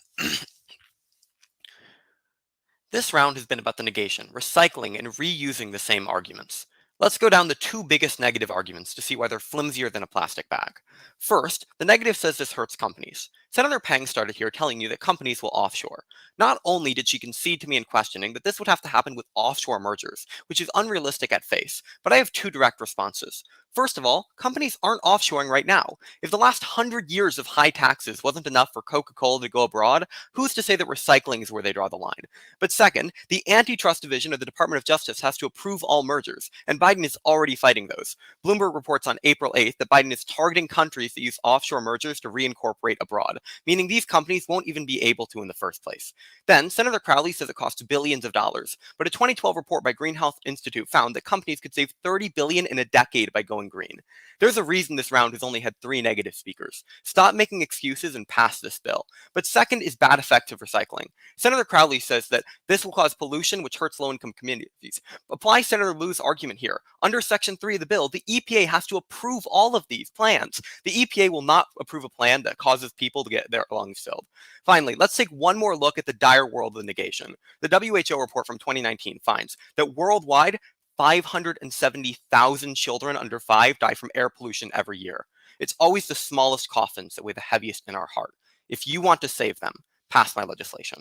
This round has been about the negation, recycling, and reusing the same arguments. Let's go down the 2 biggest negative arguments to see why they're flimsier than a plastic bag. First, the negative says this hurts companies. Senator Pang started here telling you that companies will offshore. Not only did she concede to me in questioning that this would have to happen with offshore mergers, which is unrealistic at face, but I have 2 direct responses. First of all, companies aren't offshoring right now. If the last 100 years of high taxes wasn't enough for Coca-Cola to go abroad, who's to say that recycling is where they draw the line? But second, the antitrust division of the Department of Justice has to approve all mergers, and Biden is already fighting those. Bloomberg reports on April 8th that Biden is targeting countries that use offshore mergers to reincorporate abroad, meaning these companies won't even be able to in the first place. Then, Senator Crowley says it costs billions of dollars, but a 2012 report by Greenhouse Institute found that companies could save $30 billion in a decade by going green. There's a reason this round has only had 3 negative speakers. Stop making excuses and pass this bill. But second is bad effects of recycling. Senator Crowley says that this will cause pollution, which hurts low-income communities. Apply Senator Liu's argument here. Under Section 3 of the bill, the EPA has to approve all of these plans. The EPA will not approve a plan that causes people to get their lungs filled. Finally, let's take one more look at the dire world of negation. The WHO report from 2019 finds that worldwide, 570,000 children under 5 die from air pollution every year. It's always the smallest coffins that weigh the heaviest in our heart. If you want to save them, pass my legislation.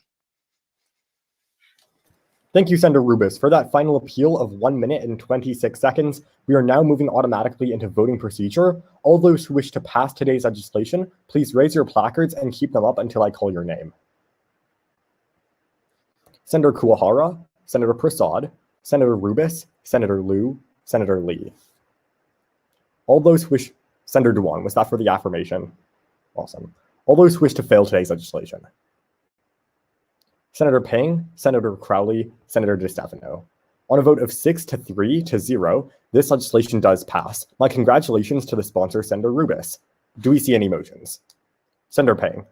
Thank you, Senator Rubis. For that final appeal of 1 minute and 26 seconds, we are now moving automatically into voting procedure. All those who wish to pass today's legislation, please raise your placards and keep them up until I call your name. Senator Kuwahara, Senator Prasad, Senator Rubis, Senator Liu, Senator Lee. All those who wish... Senator Dewan, was that for the affirmation? Awesome. All those who wish to fail today's legislation. Senator Pang, Senator Crowley, Senator DiStefano. On a vote of 6-3-0, this legislation does pass. My congratulations to the sponsor, Senator Rubis. Do we see any motions? Senator Pang.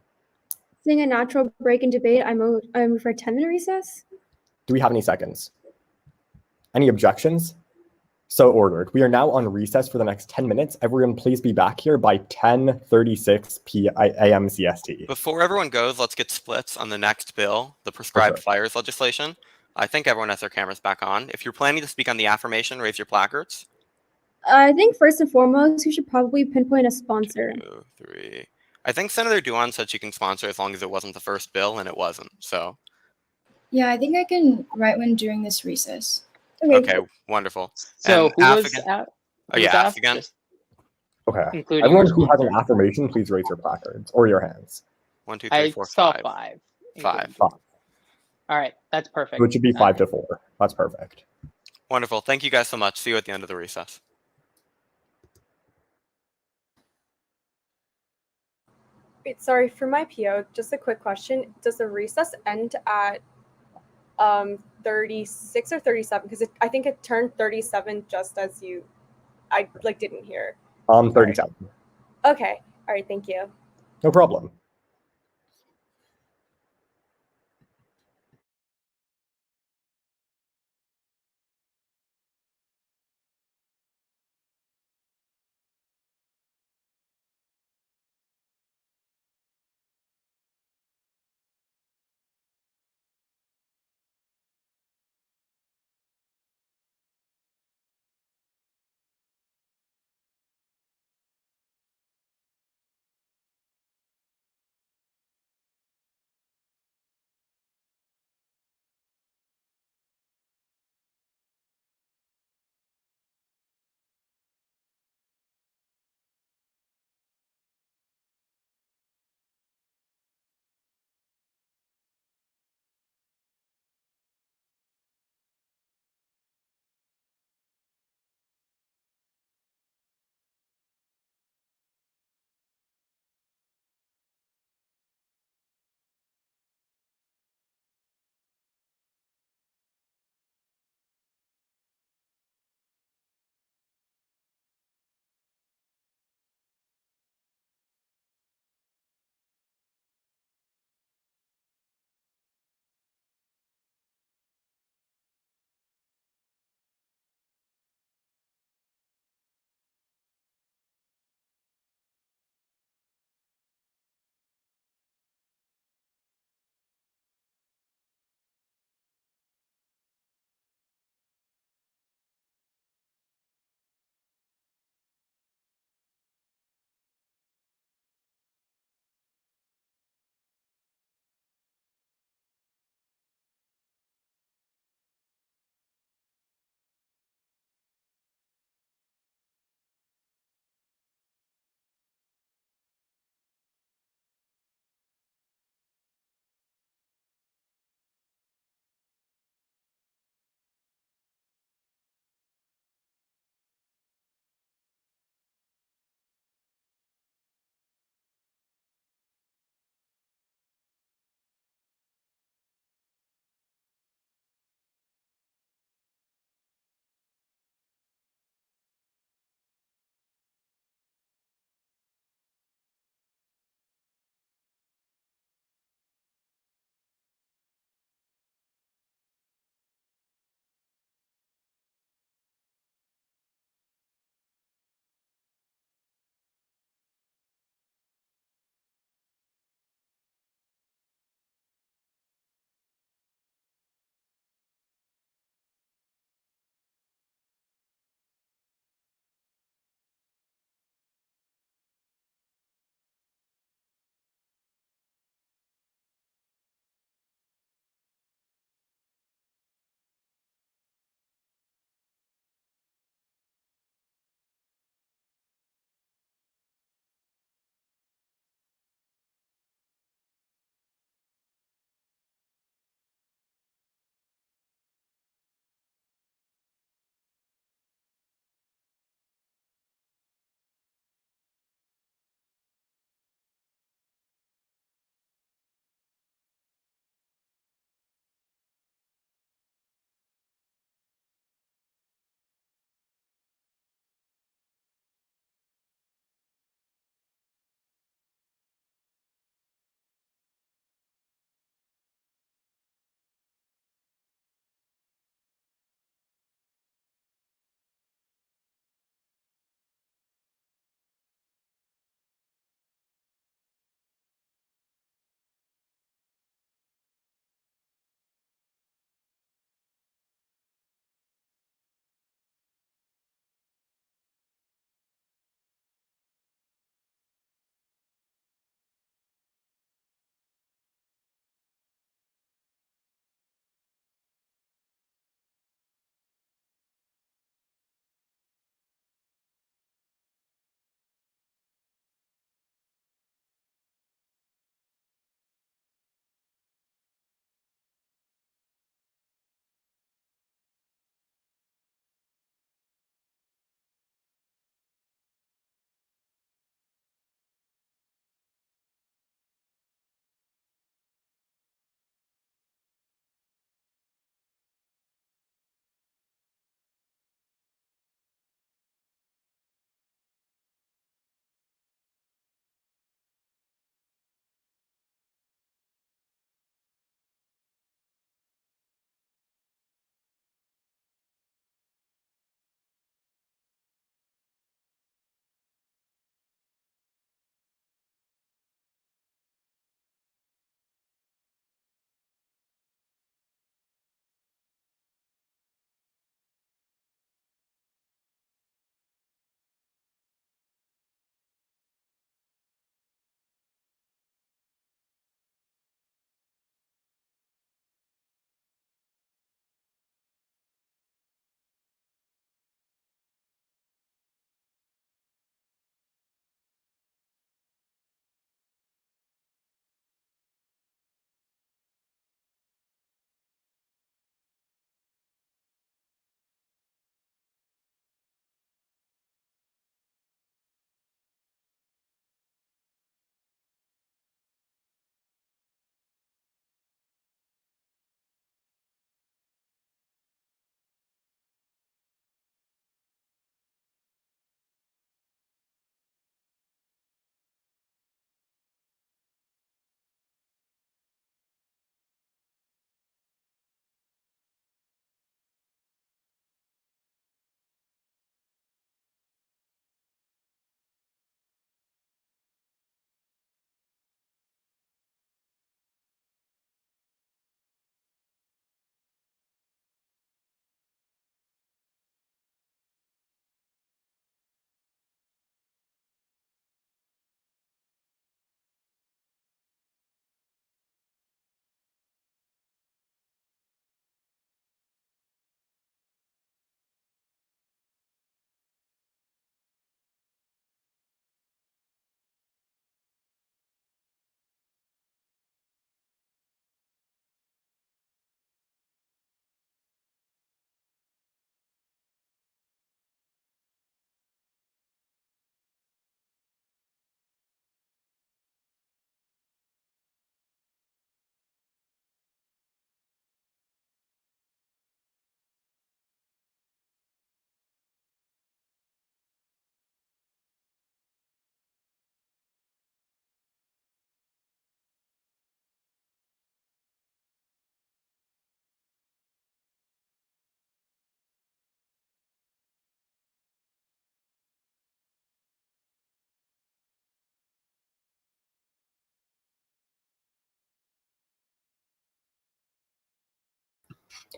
Seeing a natural break in debate, I move for a 10-minute recess. Do we have any seconds? Any objections? So ordered. We are now on recess for the next 10 minutes. Everyone, please be back here by 10:36 a.m. CST. Before everyone goes, let's get splits on the next bill, the prescribed sure. fires legislation. I think everyone has their cameras back on. If you're planning to speak on the affirmation, raise your placards. I think first and foremost, we should probably pinpoint a sponsor. 2, 3. I think Senator Duan said she can sponsor as long as it wasn't the first bill, and it wasn't. So, Yeah, I think I can write one during this recess. okay, wonderful. So And who Af was again? at? Oh yeah, Af again. Just Okay. including Everyone your who has an sponsor. affirmation, please raise your placards or your hands. 1, 2, 3, I 4, saw 5. 5. 5. including- All right, that's perfect. So it should be 5 to 4. That's perfect. Wonderful. Thank you guys so much. See you at the end of the recess. Wait, sorry, for my PO, just a quick question. Does the recess end at 36 or 37? Because I think it turned 37 just as I didn't hear. 37. Okay. All right, thank you. No problem.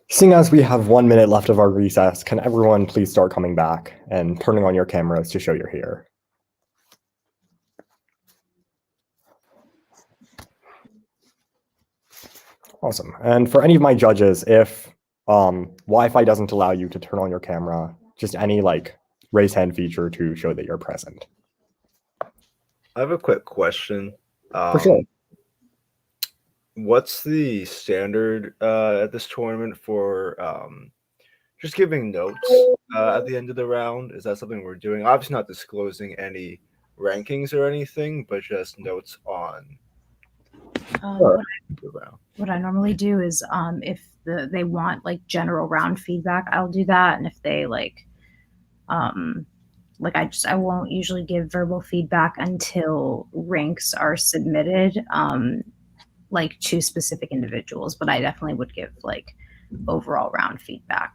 Seeing as we have 1 minute left of our recess, can everyone please start coming back and turning on your cameras to show you're here? Awesome. And for any of my judges, if Wi-Fi doesn't allow you to turn on your camera, just any like raise hand feature to show that you're present. I have a quick question. For sure. What's the standard at this tournament for just giving notes at the end of the round? Is that something we're doing? Obviously not disclosing any rankings or anything, but just notes on the round. What I normally do is if they want like general round feedback, I'll do that. And if they I won't usually give verbal feedback until ranks are submitted like to specific individuals, but I definitely would give like overall round feedback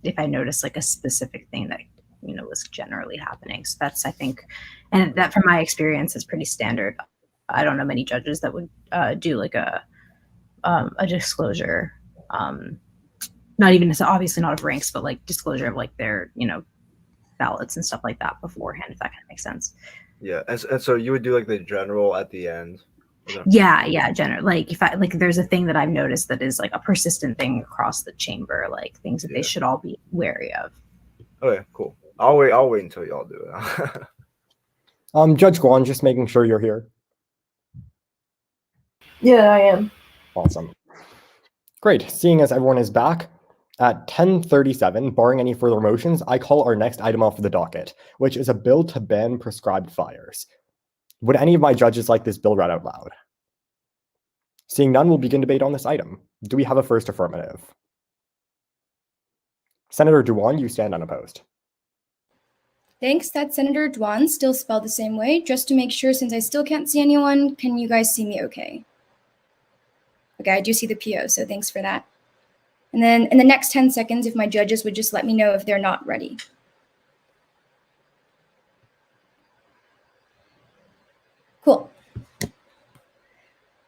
if I notice like a specific thing that was generally happening. So that's, I think, and that from my experience is pretty standard. I don't know many judges that would do like a disclosure, not even obviously not of ranks, but like disclosure of like their ballots and stuff like that beforehand, if that kind of makes sense. Yeah, and so you would do like the general at the end. Yeah, general. Like if I there's a thing that I've noticed that is like a persistent thing across the chamber, like things that they should all be wary of. Okay, cool. I'll wait until y'all do it. Judge Guan, just making sure you're here. Yeah, I am. Awesome. Great. Seeing as everyone is back, at 10:37, barring any further motions, I call our next item off the docket, which is a bill to ban prescribed fires. Would any of my judges like this bill read out loud? Seeing none, we'll begin debate on this item. Do we have a first affirmative? Senator Duan, you stand unopposed. Thanks, that's Senator Duan, still spelled the same way. Just to make sure, since I still can't see anyone, can you guys see me okay? Okay, I do see the PO, so thanks for that. And then in the next 10 seconds, if my judges would just let me know if they're not ready. Cool.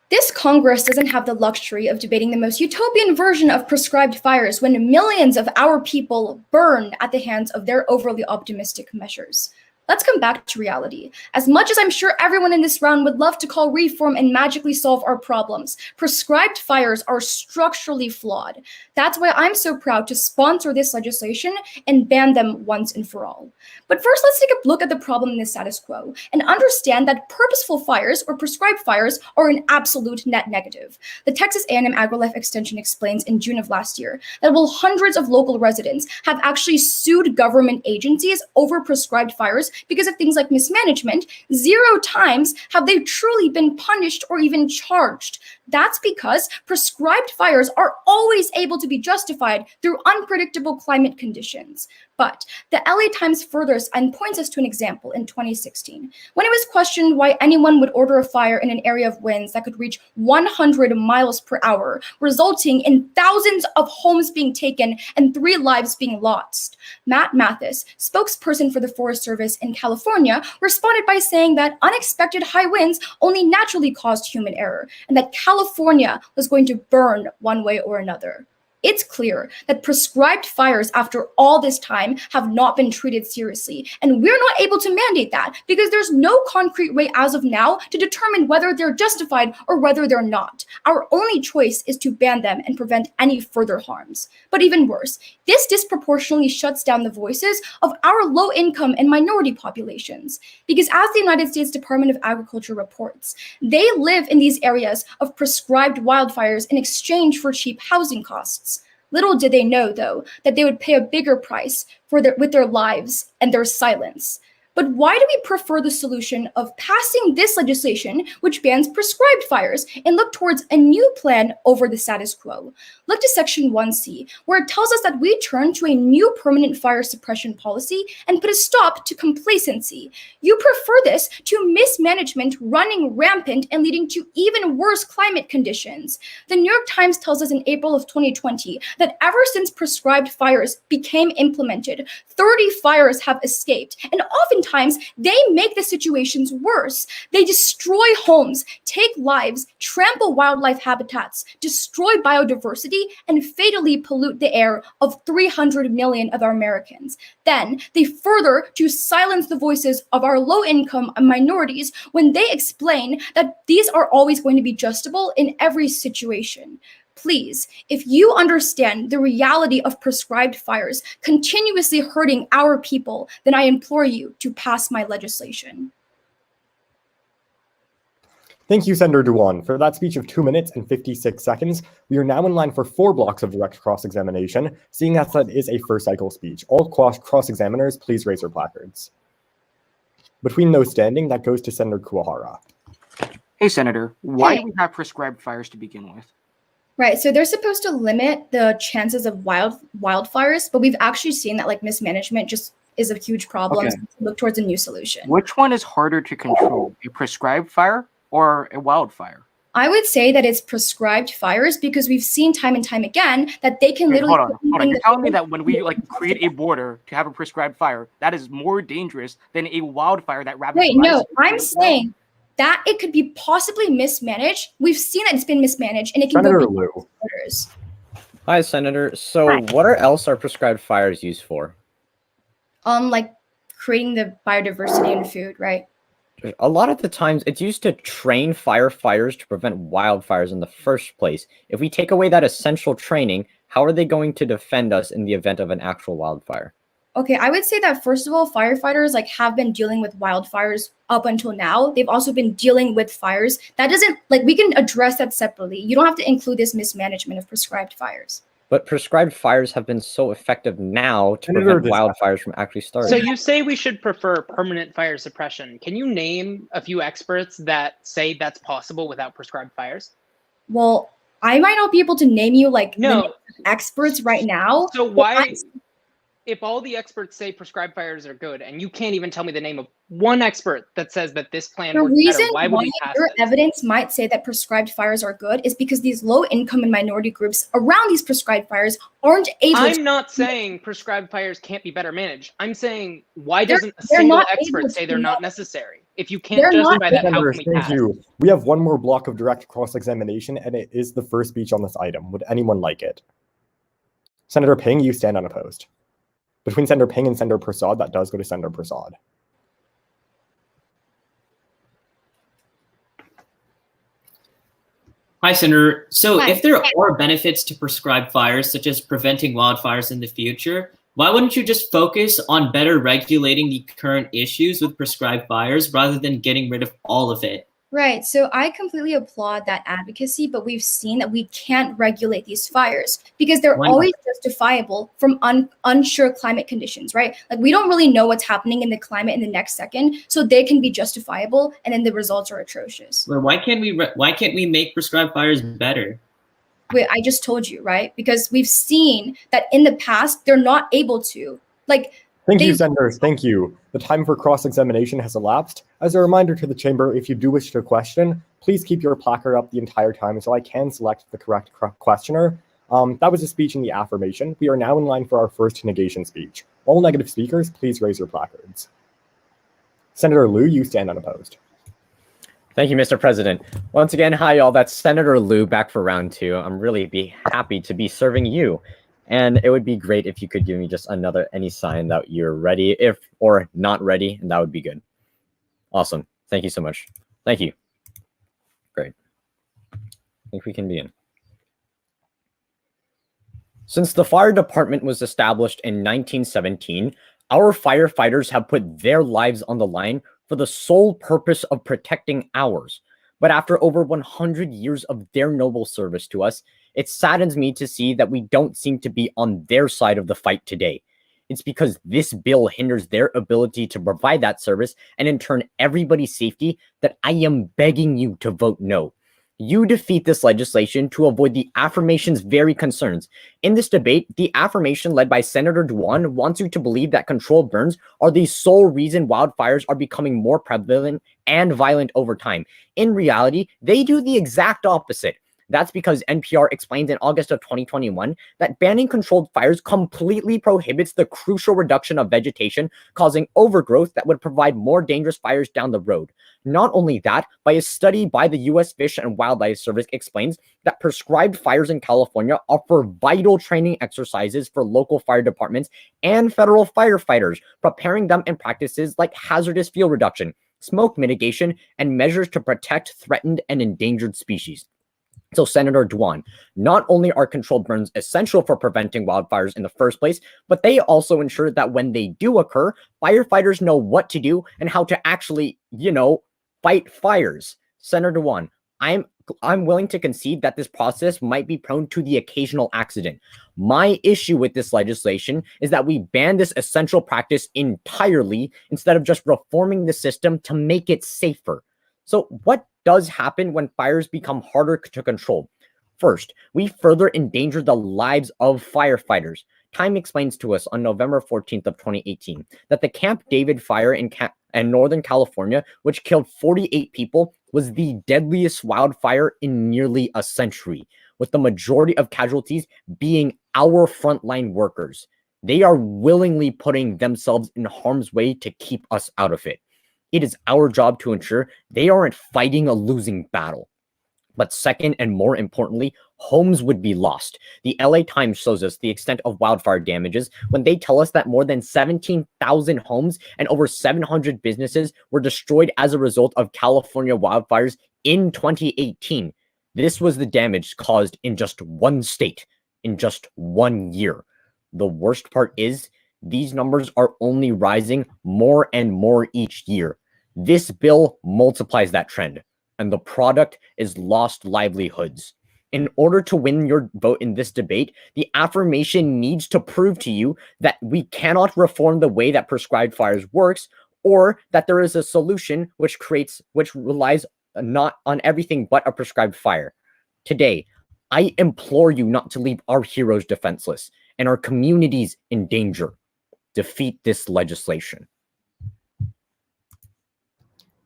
This Congress doesn't have the luxury of debating the most utopian version of prescribed fires when millions of our people burn at the hands of their overly optimistic measures. Let's come back to reality. As much as I'm sure everyone in this round would love to call reform and magically solve our problems, prescribed fires are structurally flawed. That's why I'm so proud to sponsor this legislation and ban them once and for all. But first, let's take a look at the problem in the status quo and understand that purposeful fires or prescribed fires are an absolute net negative. The Texas A&M AgriLife Extension explains in June of last year that while hundreds of local residents have actually sued government agencies over prescribed fires because of things like mismanagement, 0 times have they truly been punished or even charged. That's because prescribed fires are always able to be justified through unpredictable climate conditions. But the LA Times furthers and points us to an example in 2016, when it was questioned why anyone would order a fire in an area of winds that could reach 100 miles per hour, resulting in thousands of homes being taken and 3 lives being lost. Matt Mathis, spokesperson for the Forest Service in California, responded by saying that unexpected high winds only naturally caused human error, and that California was going to burn one way or another. It's clear that prescribed fires after all this time have not been treated seriously, and we're not able to mandate that because there's no concrete way as of now to determine whether they're justified or whether they're not. Our only choice is to ban them and prevent any further harms. But even worse, this disproportionately shuts down the voices of our low-income and minority populations, because as the United States Department of Agriculture reports, they live in these areas of prescribed wildfires in exchange for cheap housing costs. Little did they know, though, that they would pay a bigger price with their lives and their silence. But why do we prefer the solution of passing this legislation, which bans prescribed fires, and look towards a new plan over the status quo? Look to Section 1C, where it tells us that we turn to a new permanent fire suppression policy and put a stop to complacency. You prefer this to mismanagement running rampant and leading to even worse climate conditions. The New York Times tells us in April of 2020 that ever since prescribed fires became implemented, 30 fires have escaped, and oftentimes oftentimes they make the situations worse. They destroy homes, take lives, trample wildlife habitats, destroy biodiversity, and fatally pollute the air of 300 million of our Americans. Then they further to silence the voices of our low-income minorities when they explain that these are always going to be justable in every situation. Please, if you understand the reality of prescribed fires continuously hurting our people, then I implore you to pass my legislation. Thank you, Senator Duan. For that speech of 2 minutes and 56 seconds, we are now in line for 4 blocks of direct cross-examination, seeing as that is a first cycle speech. All cross-examiners, please raise your placards. Between those standing, that goes to Senator Kuwahara. Hey, Senator, why do we have prescribed fires to begin with? Right, so they're supposed to limit the chances of wildfires, but we've actually seen that like mismanagement just is a huge problem. Okay. So look towards a new solution. Which one is harder to control, a prescribed fire or a wildfire? I would say that it's prescribed fires because we've seen time and time again that they can literally. Hold on. You're telling me that when we like create a border to have a prescribed fire, that is more dangerous than a wildfire that rapidly. Wait, no, I'm saying that it could be possibly mismanaged. We've seen that it's been mismanaged, and it can Senator go Liu. orders. Hi, Senator. So what else are prescribed fires used for? Like creating the biodiversity in food, right? A lot of the times it's used to train firefighters to prevent wildfires in the first place. If we take away that essential training, how are they going to defend us in the event of an actual wildfire? Okay, I would say that first of all, firefighters like have been dealing with wildfires up until now. They've also been dealing with fires. That doesn't like we can address that separately. You don't have to include this mismanagement of prescribed fires. But prescribed fires have been so effective now to prevent wildfires from actually starting. So you say we should prefer permanent fire suppression. Can you name a few experts that say that's possible without prescribed fires? Well, I might not be able to name you like No experts right now. So why, if all the experts say prescribed fires are good, and you can't even tell me the name of one expert that says that this plan works better, why would we pass your this? evidence might say that prescribed fires are good is because these low-income and minority groups around these prescribed fires aren't able to. I'm not saying prescribed fires can't be better managed. I'm saying why doesn't a single expert say they're not necessary? If you can't justify that, how can we pass? Thank you. We have one more block of direct cross-examination, and it is the first speech on this item. Would anyone like it? Senator Ping, you stand unopposed. Between Senator Ping and Senator Prasad, that does go to Senator Prasad. Hi, Senator. So if there are benefits to prescribed fires, such as preventing wildfires in the future, why wouldn't you just focus on better regulating the current issues with prescribed fires rather than getting rid of all of it? Right. So I completely applaud that advocacy, but we've seen that we can't regulate these fires because they're always justifiable from unsure climate conditions, right? Like we don't really know what's happening in the climate in the next second, so they can be justifiable, and then the results are atrocious. Well, why can't we make prescribed fires better? Wait, I just told you, right? Because we've seen that in the past they're not able to. Thank you, Senators. Thank you. The time for cross-examination has elapsed. As a reminder to the chamber, if you do wish to question, please keep your placard up the entire time so I can select the correct questioner. That was a speech in the affirmation. We are now in line for our first negation speech. All negative speakers, please raise your placards. Senator Liu, you stand unopposed. Thank you, Mr. President. Once again, hi, y'all. That's Senator Liu back for round 2. I'm really happy to be serving you. And it would be great if you could give me just any sign that you're ready, or not ready, and that would be good. Awesome. Thank you so much. Thank you. Great. I think we can begin. Since the fire department was established in 1917, our firefighters have put their lives on the line for the sole purpose of protecting ours. But after over 100 years of their noble service to us, it saddens me to see that we don't seem to be on their side of the fight today. It's because this bill hinders their ability to provide that service and in turn everybody's safety that I am begging you to vote no. You defeat this legislation to avoid the affirmation's very concerns. In this debate, the affirmation led by Senator Duan wants you to believe that controlled burns are the sole reason wildfires are becoming more prevalent and violent over time. In reality, they do the exact opposite. That's because NPR explained in August of 2021 that banning controlled fires completely prohibits the crucial reduction of vegetation, causing overgrowth that would provide more dangerous fires down the road. Not only that, by a study by the U.S. Fish and Wildlife Service explains that prescribed fires in California offer vital training exercises for local fire departments and federal firefighters, preparing them in practices like hazardous fuel reduction, smoke mitigation, and measures to protect threatened and endangered species. So, Senator Duan, not only are controlled burns essential for preventing wildfires in the first place, but they also ensure that when they do occur, firefighters know what to do and how to actually, fight fires. Senator Duan, I'm willing to concede that this process might be prone to the occasional accident. My issue with this legislation is that we ban this essential practice entirely instead of just reforming the system to make it safer. So what does happen when fires become harder to control? First, we further endanger the lives of firefighters. Time explains to us on November 14th of 2018 that the Camp David fire in Northern California, which killed 48 people, was the deadliest wildfire in nearly a century, with the majority of casualties being our frontline workers. They are willingly putting themselves in harm's way to keep us out of it. It is our job to ensure they aren't fighting a losing battle. But second, and more importantly, homes would be lost. The LA Times shows us the extent of wildfire damages when they tell us that more than 17,000 homes and over 700 businesses were destroyed as a result of California wildfires in 2018. This was the damage caused in just one state, in just 1 year. The worst part is these numbers are only rising more and more each year. This bill multiplies that trend, and the product is lost livelihoods. In order to win your vote in this debate, the affirmation needs to prove to you that we cannot reform the way that prescribed fires works, or that there is a solution which relies not on everything but a prescribed fire. Today, I implore you not to leave our heroes defenseless and our communities in danger. Defeat this legislation.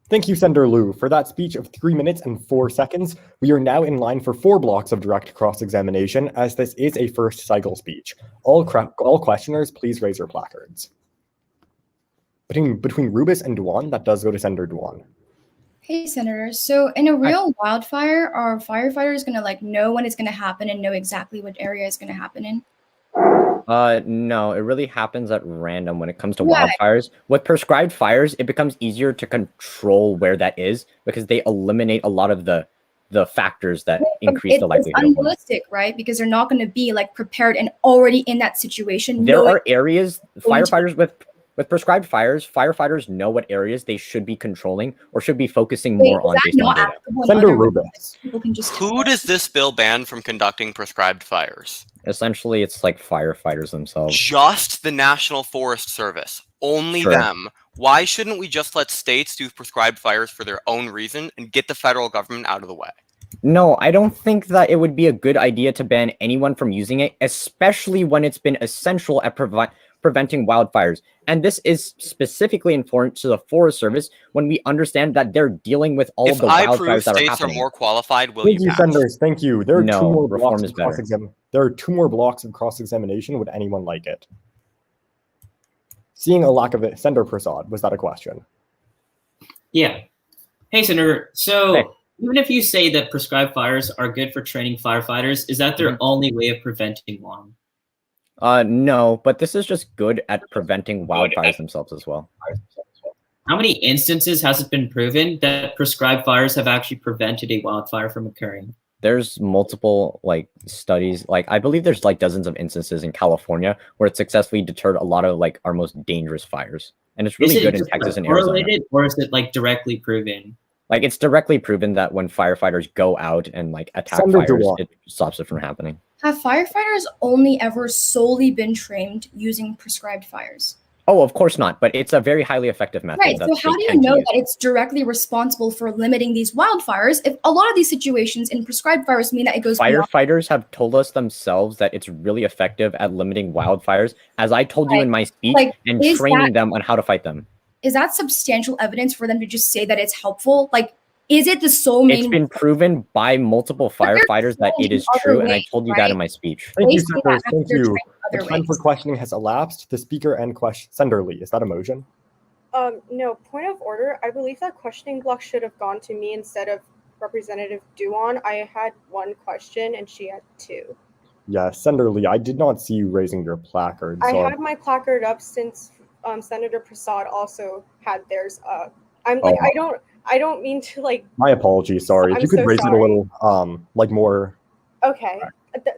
Thank you, Senator Liu. For that speech of 3 minutes and 4 seconds, we are now in line for 4 blocks of direct cross-examination, as this is a first cycle speech. All questioners, please raise your placards. Between Rubis and Duan, that does go to Senator Duan. Hey, Senator. So in a real wildfire, are firefighters going to know when it's going to happen and know exactly what area it's going to happen in? No, it really happens at random when it comes to wildfires. With prescribed fires, it becomes easier to control where that is because they eliminate a lot of the factors that increase the likelihood. It's unrealistic, right? Because they're not going to be prepared and already in that situation. There are areas firefighters with prescribed fires, firefighters know what areas they should be controlling or should be focusing more on based on data. Senator Rubis. Who does this bill ban from conducting prescribed fires? Essentially, it's firefighters themselves. Just the National Forest Service. Only them. Why shouldn't we just let states do prescribed fires for their own reason and get the federal government out of the way? No, I don't think that it would be a good idea to ban anyone from using it, especially when it's been essential at preventing wildfires. And this is specifically important to the Forest Service when we understand that they're dealing with all of the wildfires that are happening. If I prove states are more qualified, will Thank you pass? Senators. Thank you. There are No, two more reform blocks is of better. cross-examination. There are 2 more blocks of cross-examination. Would anyone like it? Seeing a lack of it, Senator Prasad, was that a question? Yeah. Hey, Senator. So even if you say that prescribed fires are good for training firefighters, is that their only way of preventing one? No, but this is just good at preventing wildfires themselves as well. How many instances has it been proven that prescribed fires have actually prevented a wildfire from occurring? There's multiple studies. I believe there's dozens of instances in California where it successfully deterred a lot of our most dangerous fires. And it's really good in Texas and Arizona. Or is it directly proven? It's directly proven that when firefighters go out and attack Senator fires, Duan. it stops it from happening. Have firefighters only ever solely been trained using prescribed fires? Oh, of course not, but it's a very highly effective method. Right, so how do you know that it's directly responsible for limiting these wildfires if a lot of these situations in prescribed fires mean that it goes beyond? Firefighters have told us themselves that it's really effective at limiting wildfires, as I told you in my speech, and training them on how to fight them. Is that substantial evidence for them to just say that it's helpful? Is it the sole main? It's been proven by multiple But there's firefighters that it is other true, and I ways, told you that right? in my speech. Thank They you, say that senators. after Thank they're you. trained The other time for ways. questioning has elapsed. The speaker and Senator Lee, is that a motion? No, point of order. I believe that questioning block should have gone to me instead of Representative Duan. I had one question and she had two. Yes, Senator Lee, I did not see you raising your placard. I So had my placard up since Senator Prasad also had theirs up. I'm Oh. like, I don't mean to like. my apologies. Sorry. If I'm you could so raise it a sorry. little, like more. Okay,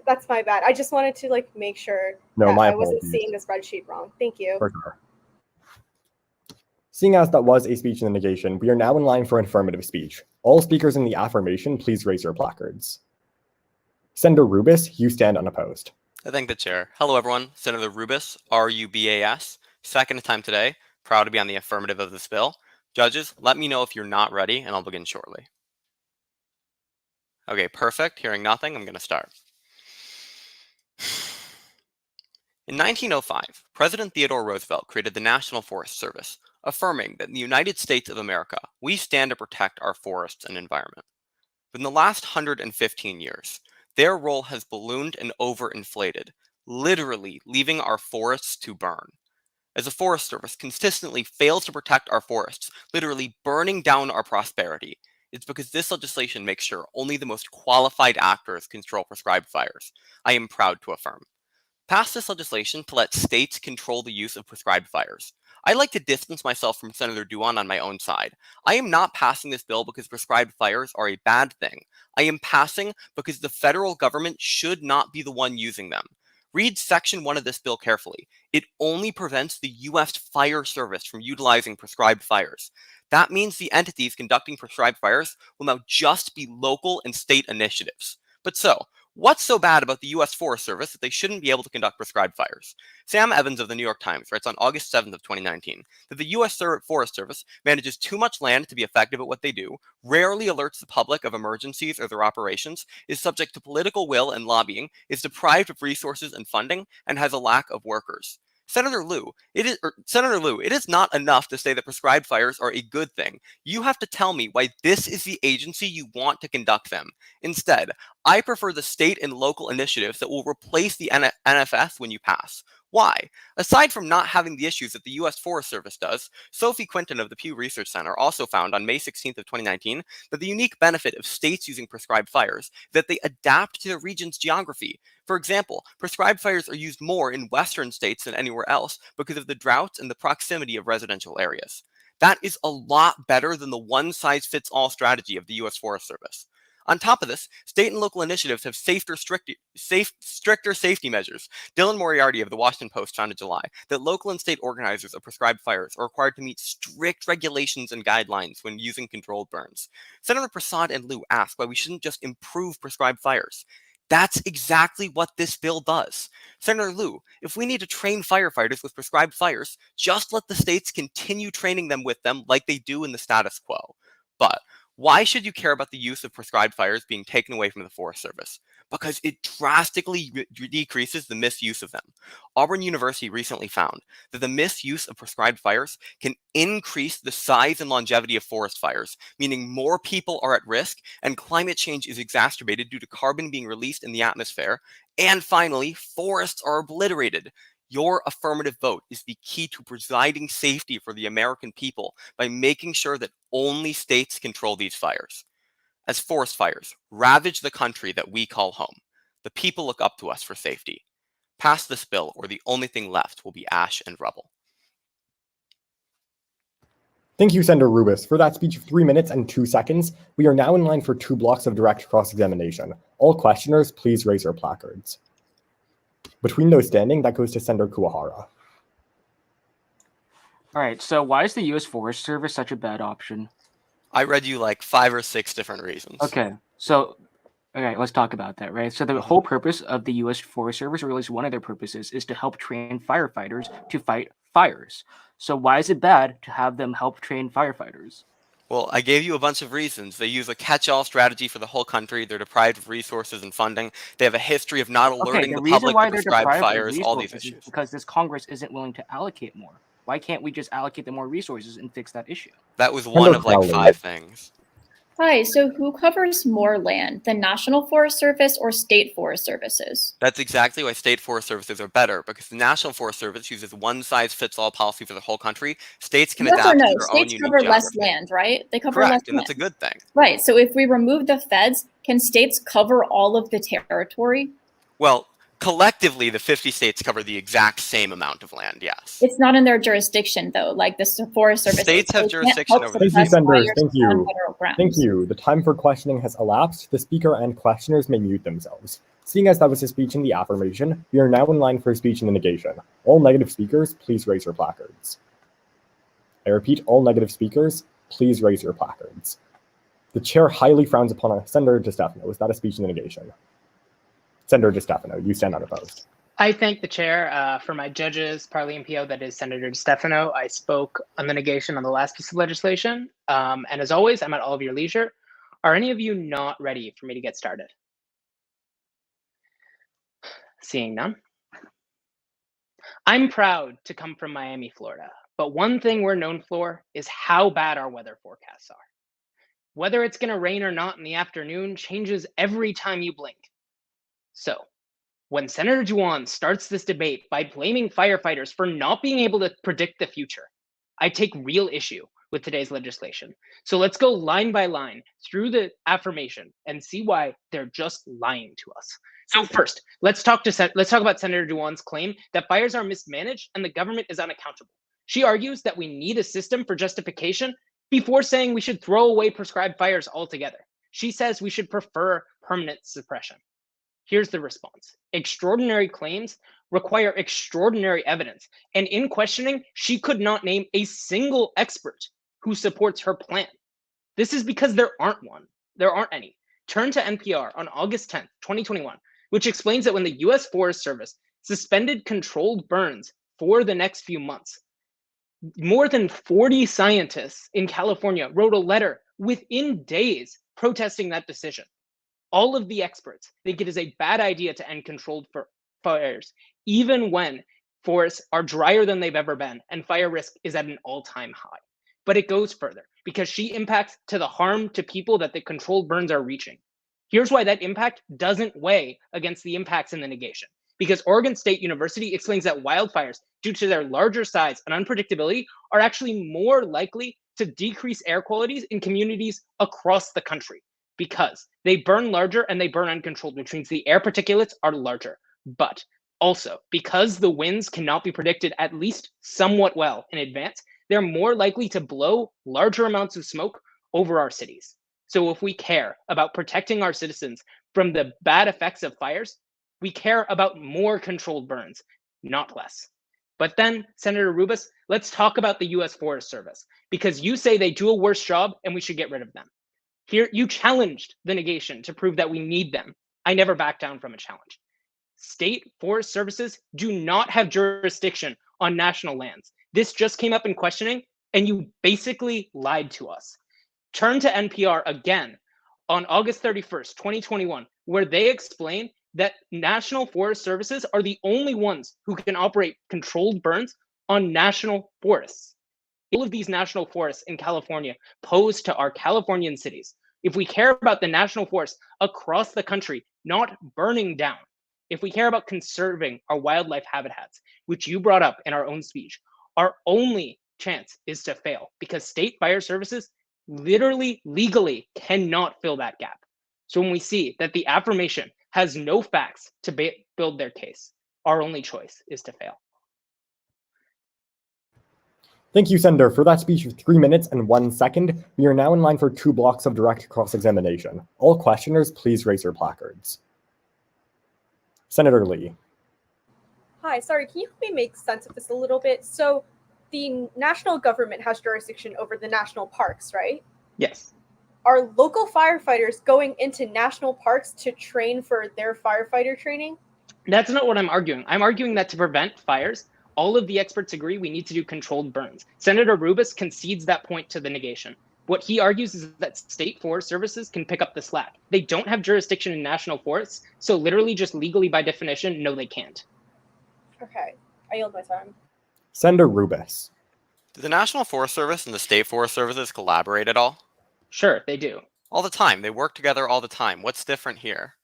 that's my bad. I just wanted to like make sure No, that my I wasn't apologies. seeing the spreadsheet wrong. Thank you. For sure. Seeing as that was a speech in the negation, we are now in line for an affirmative speech. All speakers in the affirmation, please raise your placards. Senator Rubis, you stand unopposed. I thank the chair. Hello, everyone. Senator Rubis, R-U-B-A-S. Second time today. Proud to be on the affirmative of this bill. Judges, let me know if you're not ready, and I'll begin shortly. Okay, perfect. Hearing nothing, I'm going to start. In 1905, President Theodore Roosevelt created the National Forest Service, affirming that in the United States of America, we stand to protect our forests and environment. But in the last 115 years, their role has ballooned and overinflated, literally leaving our forests to burn. As the Forest Service consistently fails to protect our forests, literally burning down our prosperity, it's because this legislation makes sure only the most qualified actors control prescribed fires. I am proud to affirm. Pass this legislation to let states control the use of prescribed fires. I like to distance myself from Senator Duan on my own side. I am not passing this bill because prescribed fires are a bad thing. I am passing because the federal government should not be the one using them. Read Section 1 of this bill carefully. It only prevents the U.S. Fire Service from utilizing prescribed fires. That means the entities conducting prescribed fires will now just be local and state initiatives. But so, what's so bad about the U.S. Forest Service that they shouldn't be able to conduct prescribed fires? Sam Evans of the New York Times writes on August 7th of 2019 that the U.S. Forest Service manages too much land to be effective at what they do, rarely alerts the public of emergencies or their operations, is subject to political will and lobbying, is deprived of resources and funding, and has a lack of workers. Senator Liu, it is not enough to say that prescribed fires are a good thing. You have to tell me why this is the agency you want to conduct them. Instead, I prefer the state and local initiatives that will replace the NFS when you pass. Why? Aside from not having the issues that the U.S. Forest Service does, Sophie Quinton of the Pew Research Center also found on May 16th of 2019 that the unique benefit of states using prescribed fires is that they adapt to the region's geography. For example, prescribed fires are used more in western states than anywhere else because of the droughts and the proximity of residential areas. That is a lot better than the one-size-fits-all strategy of the U.S. Forest Service. On top of this, state and local initiatives have stricter safety measures. Dylan Moriarty of the Washington Post found in July that local and state organizers of prescribed fires are required to meet strict regulations and guidelines when using controlled burns. Senator Prasad and Liu asked why we shouldn't just improve prescribed fires. That's exactly what this bill does. Senator Liu, if we need to train firefighters with prescribed fires, just let the states continue training them with them like they do in the status quo. But why should you care about the use of prescribed fires being taken away from the Forest Service? Because it drastically decreases the misuse of them. Auburn University recently found that the misuse of prescribed fires can increase the size and longevity of forest fires, meaning more people are at risk and climate change is exacerbated due to carbon being released in the atmosphere. And finally, forests are obliterated. Your affirmative vote is the key to providing safety for the American people by making sure that only states control these fires. As forest fires ravage the country that we call home, the people look up to us for safety. Pass this bill, or the only thing left will be ash and rubble. Thank you, Senator Rubis. For that speech of 3 minutes and 2 seconds, we are now in line for 2 blocks of direct cross-examination. All questioners, please raise your placards. Between those standing, that goes to Senator Kuwahara. All right, so why is the U.S. Forest Service such a bad option? I read you like 5 or 6 different reasons. Okay, so let's talk about that, right? So the whole purpose of the U.S. Forest Service, or at least one of their purposes, is to help train firefighters to fight fires. So why is it bad to have them help train firefighters? Well, I gave you a bunch of reasons. They use a catch-all strategy for the whole country. They're deprived of resources and funding. They have a history of not alerting the public to prescribed fires, all these issues. Because this Congress isn't willing to allocate more. Why can't we just allocate them more resources and fix that issue? That was one of like 5 things. Hi, so who covers more land, the National Forest Service or state forest services? That's exactly why state forest services are better, because the National Forest Service uses one-size-fits-all policy for the whole country. States can Yes or adapt no? to their own States unique cover less geography. land, right? They cover less Correct, and land. that's a good thing. Right, so if we remove the feds, can states cover all of the territory? Well, collectively, the 50 states cover the exact same amount of land, yes. It's not in their jurisdiction, though, like the Forest Service. States have They can't jurisdiction help over the suppress same. fires Thank you. on federal grounds. Thank you. The time for questioning has elapsed. The speaker and questioners may mute themselves. Seeing as that was a speech in the affirmation, we are now in line for a speech in the negation. All negative speakers, please raise your placards. I repeat, all negative speakers, please raise your placards. The chair highly frowns upon a Senator DeStefano. Is that a speech in the negation? Senator DeStefano, you stand unopposed. I thank the chair for my judges, Parley and PO, that is Senator DeStefano. I spoke on the negation on the last piece of legislation. And as always, I'm at all of your leisure. Are any of you not ready for me to get started? Seeing none. I'm proud to come from Miami, Florida, but one thing we're known for is how bad our weather forecasts are. Whether it's gonna rain or not in the afternoon changes every time you blink. So, when Senator Juan starts this debate by blaming firefighters for not being able to predict the future, I take real issue with today's legislation. So let's go line by line through the affirmation and see why they're just lying to us. So first, let's talk about Senator Juan's claim that fires are mismanaged and the government is unaccountable. She argues that we need a system for justification before saying we should throw away prescribed fires altogether. She says we should prefer permanent suppression. Here's the response. Extraordinary claims require extraordinary evidence. And in questioning, she could not name a single expert who supports her plan. This is because there aren't any. Turn to NPR on August 10th, 2021, which explains that when the US Forest Service suspended controlled burns for the next few months, more than 40 scientists in California wrote a letter within days protesting that decision. All of the experts think it is a bad idea to end controlled fires, even when forests are drier than they've ever been and fire risk is at an all-time high. But it goes further because she impacts to the harm to people that the controlled burns are reaching. Here's why that impact doesn't weigh against the impacts in the negation. Because Oregon State University explains that wildfires, due to their larger size and unpredictability, are actually more likely to decrease air qualities in communities across the country because they burn larger and they burn uncontrolled, which means the air particulates are larger. But also, because the winds cannot be predicted at least somewhat well in advance, they're more likely to blow larger amounts of smoke over our cities. So if we care about protecting our citizens from the bad effects of fires, we care about more controlled burns, not less. But then, Senator Rubis, let's talk about the US Forest Service, because you say they do a worse job and we should get rid of them. Here, you challenged the negation to prove that we need them. I never back down from a challenge. State forest services do not have jurisdiction on national lands. This just came up in questioning, and you basically lied to us. Turn to NPR again on August 31st, 2021, where they explain that national forest services are the only ones who can operate controlled burns on national forests. All of these national forests in California pose to our Californian cities. If we care about the national forests across the country not burning down, if we care about conserving our wildlife habitats, which you brought up in our own speech, our only chance is to fail because state fire services literally, legally cannot fill that gap. So when we see that the affirmation has no facts to build their case, our only choice is to fail. Thank you, Senator. For that speech of 3 minutes and 1 second, we are now in line for 2 blocks of direct cross-examination. All questioners, please raise your placards. Senator Lee. Hi, sorry, can you help me make sense of this a little bit? So the national government has jurisdiction over the national parks, right? Yes. Are local firefighters going into national parks to train for their firefighter training? That's not what I'm arguing. I'm arguing that to prevent fires, all of the experts agree we need to do controlled burns. Senator Rubis concedes that point to the negation. What he argues is that state forest services can pick up the slack. They don't have jurisdiction in national forests, so literally just legally by definition, no, they can't. Okay, I yield my time. Senator Rubis. Do the National Forest Service and the state forest services collaborate at all? Sure, they do. All the time. They work together all the time. What's different here?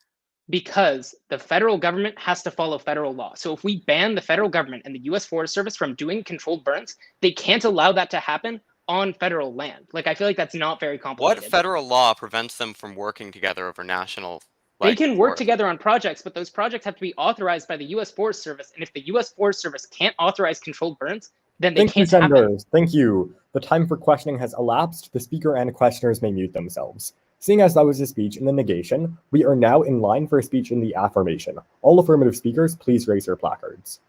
Because the federal government has to follow federal law. So if we ban the federal government and the US Forest Service from doing controlled burns, they can't allow that to happen on federal land. Like, I feel like that's not very complicated. What federal law prevents them from working together over national? They can work forest? together on projects, but those projects have to be authorized by the US Forest Service. And if the US Forest Service can't authorize controlled burns, then they Thank you, can't happen. senators. Thank you. The time for questioning has elapsed. The speaker and questioners may mute themselves. Seeing as that was a speech in the negation, we are now in line for a speech in the affirmation. All affirmative speakers, please raise your placards.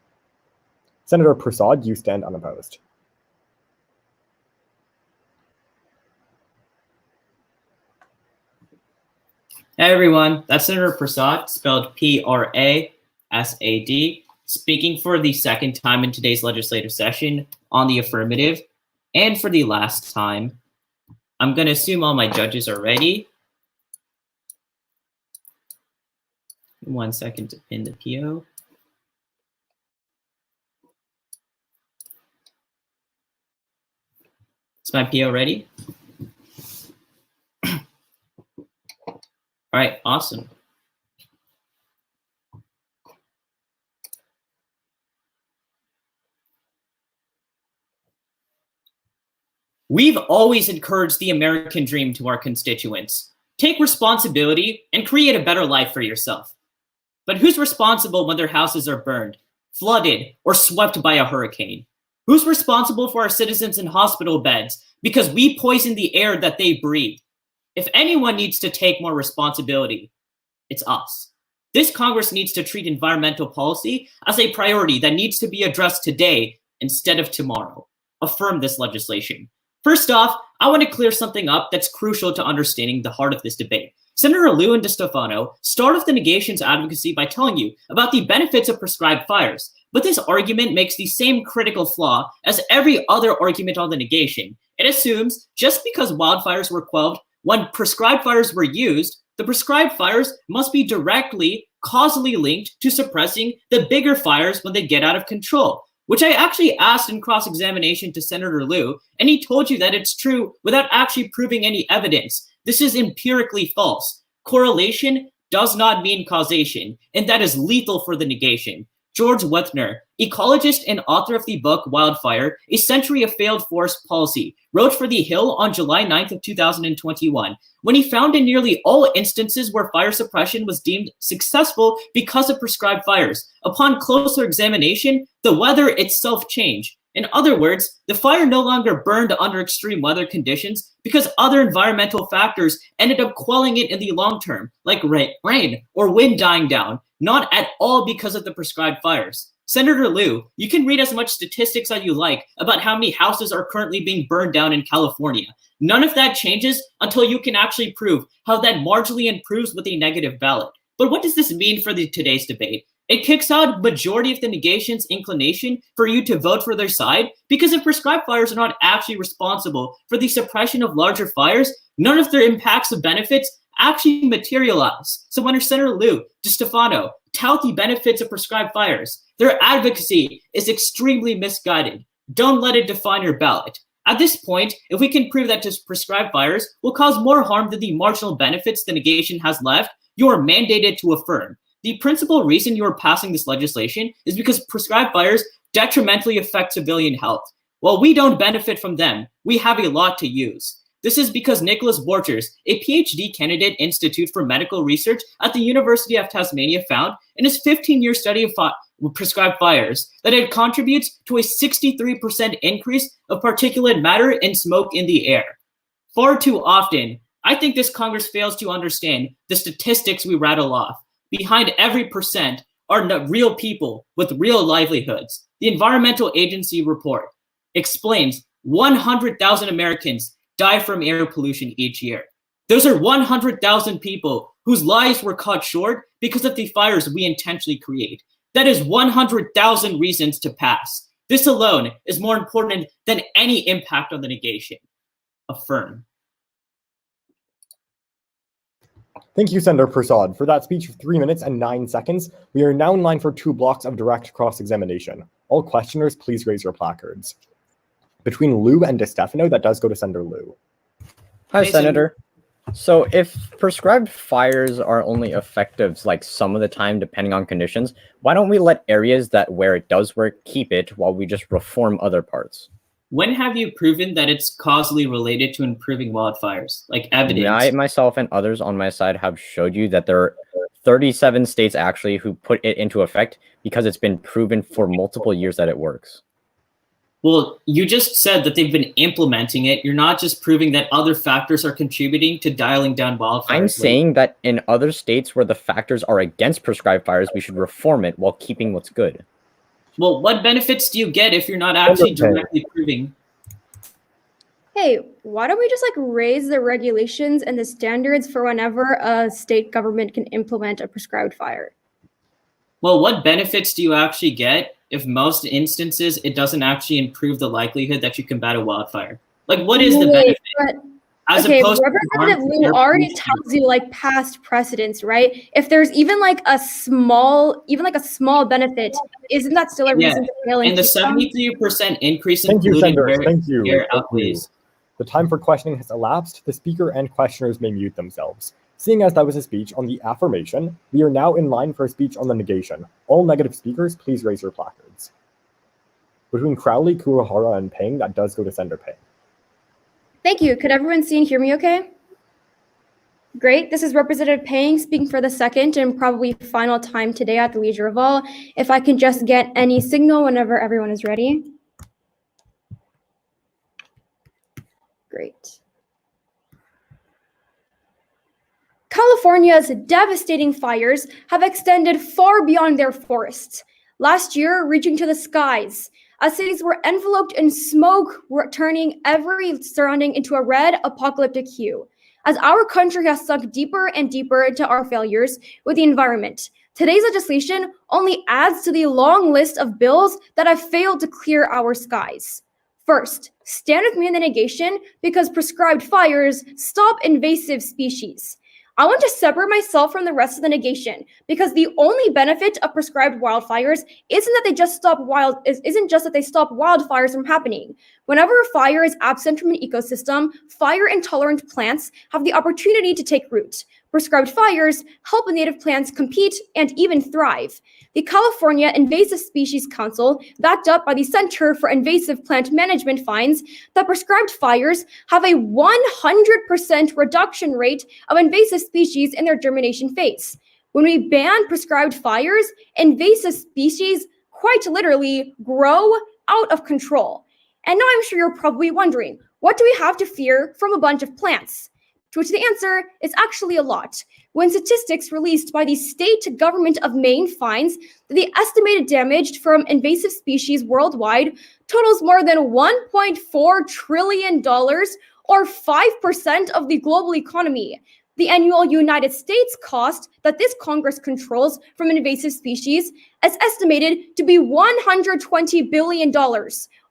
Senator Prasad, you stand unopposed. Hey everyone, that's Senator Prasad, spelled P-R-A-S-A-D, speaking for the second time in today's legislative session on the affirmative. And for the last time, I'm going to assume all my judges are ready. 1 second to pin the PO. Is my PO ready? All right, awesome. We've always encouraged the American dream to our constituents. Take responsibility and create a better life for yourself. But who's responsible when their houses are burned, flooded, or swept by a hurricane? Who's responsible for our citizens in hospital beds because we poison the air that they breathe? If anyone needs to take more responsibility, it's us. This Congress needs to treat environmental policy as a priority that needs to be addressed today instead of tomorrow. Affirm this legislation. First off, I want to clear something up that's crucial to understanding the heart of this debate. Senator Liu and DeStefano start off the negation's advocacy by telling you about the benefits of prescribed fires, but this argument makes the same critical flaw as every other argument on the negation. It assumes just because wildfires were quelled when prescribed fires were used, the prescribed fires must be directly, causally linked to suppressing the bigger fires when they get out of control, which I actually asked in cross-examination to Senator Liu, and he told you that it's true without actually proving any evidence. This is empirically false. Correlation does not mean causation, and that is lethal for the negation. George Wethner, ecologist and author of the book Wildfire, A Century of Failed Forest Policy, wrote for The Hill on July 9th of 2021, when he found in nearly all instances where fire suppression was deemed successful because of prescribed fires, upon closer examination, the weather itself changed. In other words, the fire no longer burned under extreme weather conditions because other environmental factors ended up quelling it in the long term, like rain or wind dying down, not at all because of the prescribed fires. Senator Liu, you can read as much statistics as you like about how many houses are currently being burned down in California. None of that changes until you can actually prove how that marginally improves with a negative ballot. But what does this mean for today's debate? It kicks out majority of the negation's inclination for you to vote for their side, because if prescribed fires are not actually responsible for the suppression of larger fires, none of their impacts or benefits actually materialize. So when Senator Liu, DeStefano tout the benefits of prescribed fires, their advocacy is extremely misguided. Don't let it define your ballot. At this point, if we can prove that prescribed fires will cause more harm than the marginal benefits the negation has left, you are mandated to affirm. The principal reason you are passing this legislation is because prescribed fires detrimentally affect civilian health. While we don't benefit from them, we have a lot to use. This is because Nicholas Borchers, a PhD candidate Institute for Medical Research at the University of Tasmania, found in his 15-year study of prescribed fires that it contributes to a 63% increase of particulate matter and smoke in the air. Far too often, I think this Congress fails to understand the statistics we rattle off. Behind every percent are real people with real livelihoods. The Environmental Agency report explains 100,000 Americans die from air pollution each year. Those are 100,000 people whose lives were cut short because of the fires we intentionally create. That is 100,000 reasons to pass. This alone is more important than any impact on the negation. Affirm. Thank you, Senator Prasad. For that speech of 3 minutes and 9 seconds, we are now in line for 2 blocks of direct cross-examination. All questioners, please raise your placards. Between Liu and DeStefano, that does go to Senator Liu. Hi, Hey, Senator. So if prescribed fires are only effective like some of the time, depending on conditions, why don't we let areas that where it does work keep it while we just reform other parts? When have you proven that it's causally related to improving wildfires? Like evidence? I, myself, and others on my side have showed you that there are 37 states actually who put it into effect because it's been proven for multiple years that it works. Well, you just said that they've been implementing it. You're not just proving that other factors are contributing to dialing down wildfires. I'm saying that in other states where the factors are against prescribed fires, we should reform it while keeping what's good. Well, what benefits do you get if you're not actually directly proving? Hey, why don't we just like raise the regulations and the standards for whenever a state government can implement a prescribed fire? Well, what benefits do you actually get if most instances it doesn't actually improve the likelihood that you combat a wildfire? Like, what is the benefit? As Okay, opposed to Representative harmful Liu air already pollution? tells you like past precedents, right? If there's even like a small benefit, isn't that still a Yeah, reason to fail and the keep them? 73% increase in Thank you, polluted senators. Thank you. air Thank you. outweighs. The time for questioning has elapsed. The speaker and questioners may mute themselves. Seeing as that was a speech on the affirmation, we are now in line for a speech on the negation. All negative speakers, please raise your placards. Between Crowley, Kurohara, and Peng, that does go to Senator Peng. Thank you. Could everyone see and hear me okay? Great. This is Representative Peng speaking for the second and probably final time today at the leisure of all. If I can just get any signal whenever everyone is ready. Great. California's devastating fires have extended far beyond their forests, last year reaching to the skies, as cities were enveloped in smoke, turning every surrounding into a red apocalyptic hue. As our country has sunk deeper and deeper into our failures with the environment, today's legislation only adds to the long list of bills that have failed to clear our skies. First, stand with me in the negation because prescribed fires stop invasive species. I want to separate myself from the rest of the negation because the only benefit of prescribed wildfires isn't that they just stop wildfires from happening. Whenever a fire is absent from an ecosystem, fire-intolerant plants have the opportunity to take root. Prescribed fires help native plants compete and even thrive. The California Invasive Species Council, backed up by the Center for Invasive Plant Management, finds that prescribed fires have a 100% reduction rate of invasive species in their germination phase. When we ban prescribed fires, invasive species quite literally grow out of control. And now I'm sure you're probably wondering, what do we have to fear from a bunch of plants? To which the answer is actually a lot. When statistics released by the state government of Maine finds that the estimated damage from invasive species worldwide totals more than $1.4 trillion, or 5% of the global economy. The annual United States cost that this Congress controls from invasive species is estimated to be $120 billion,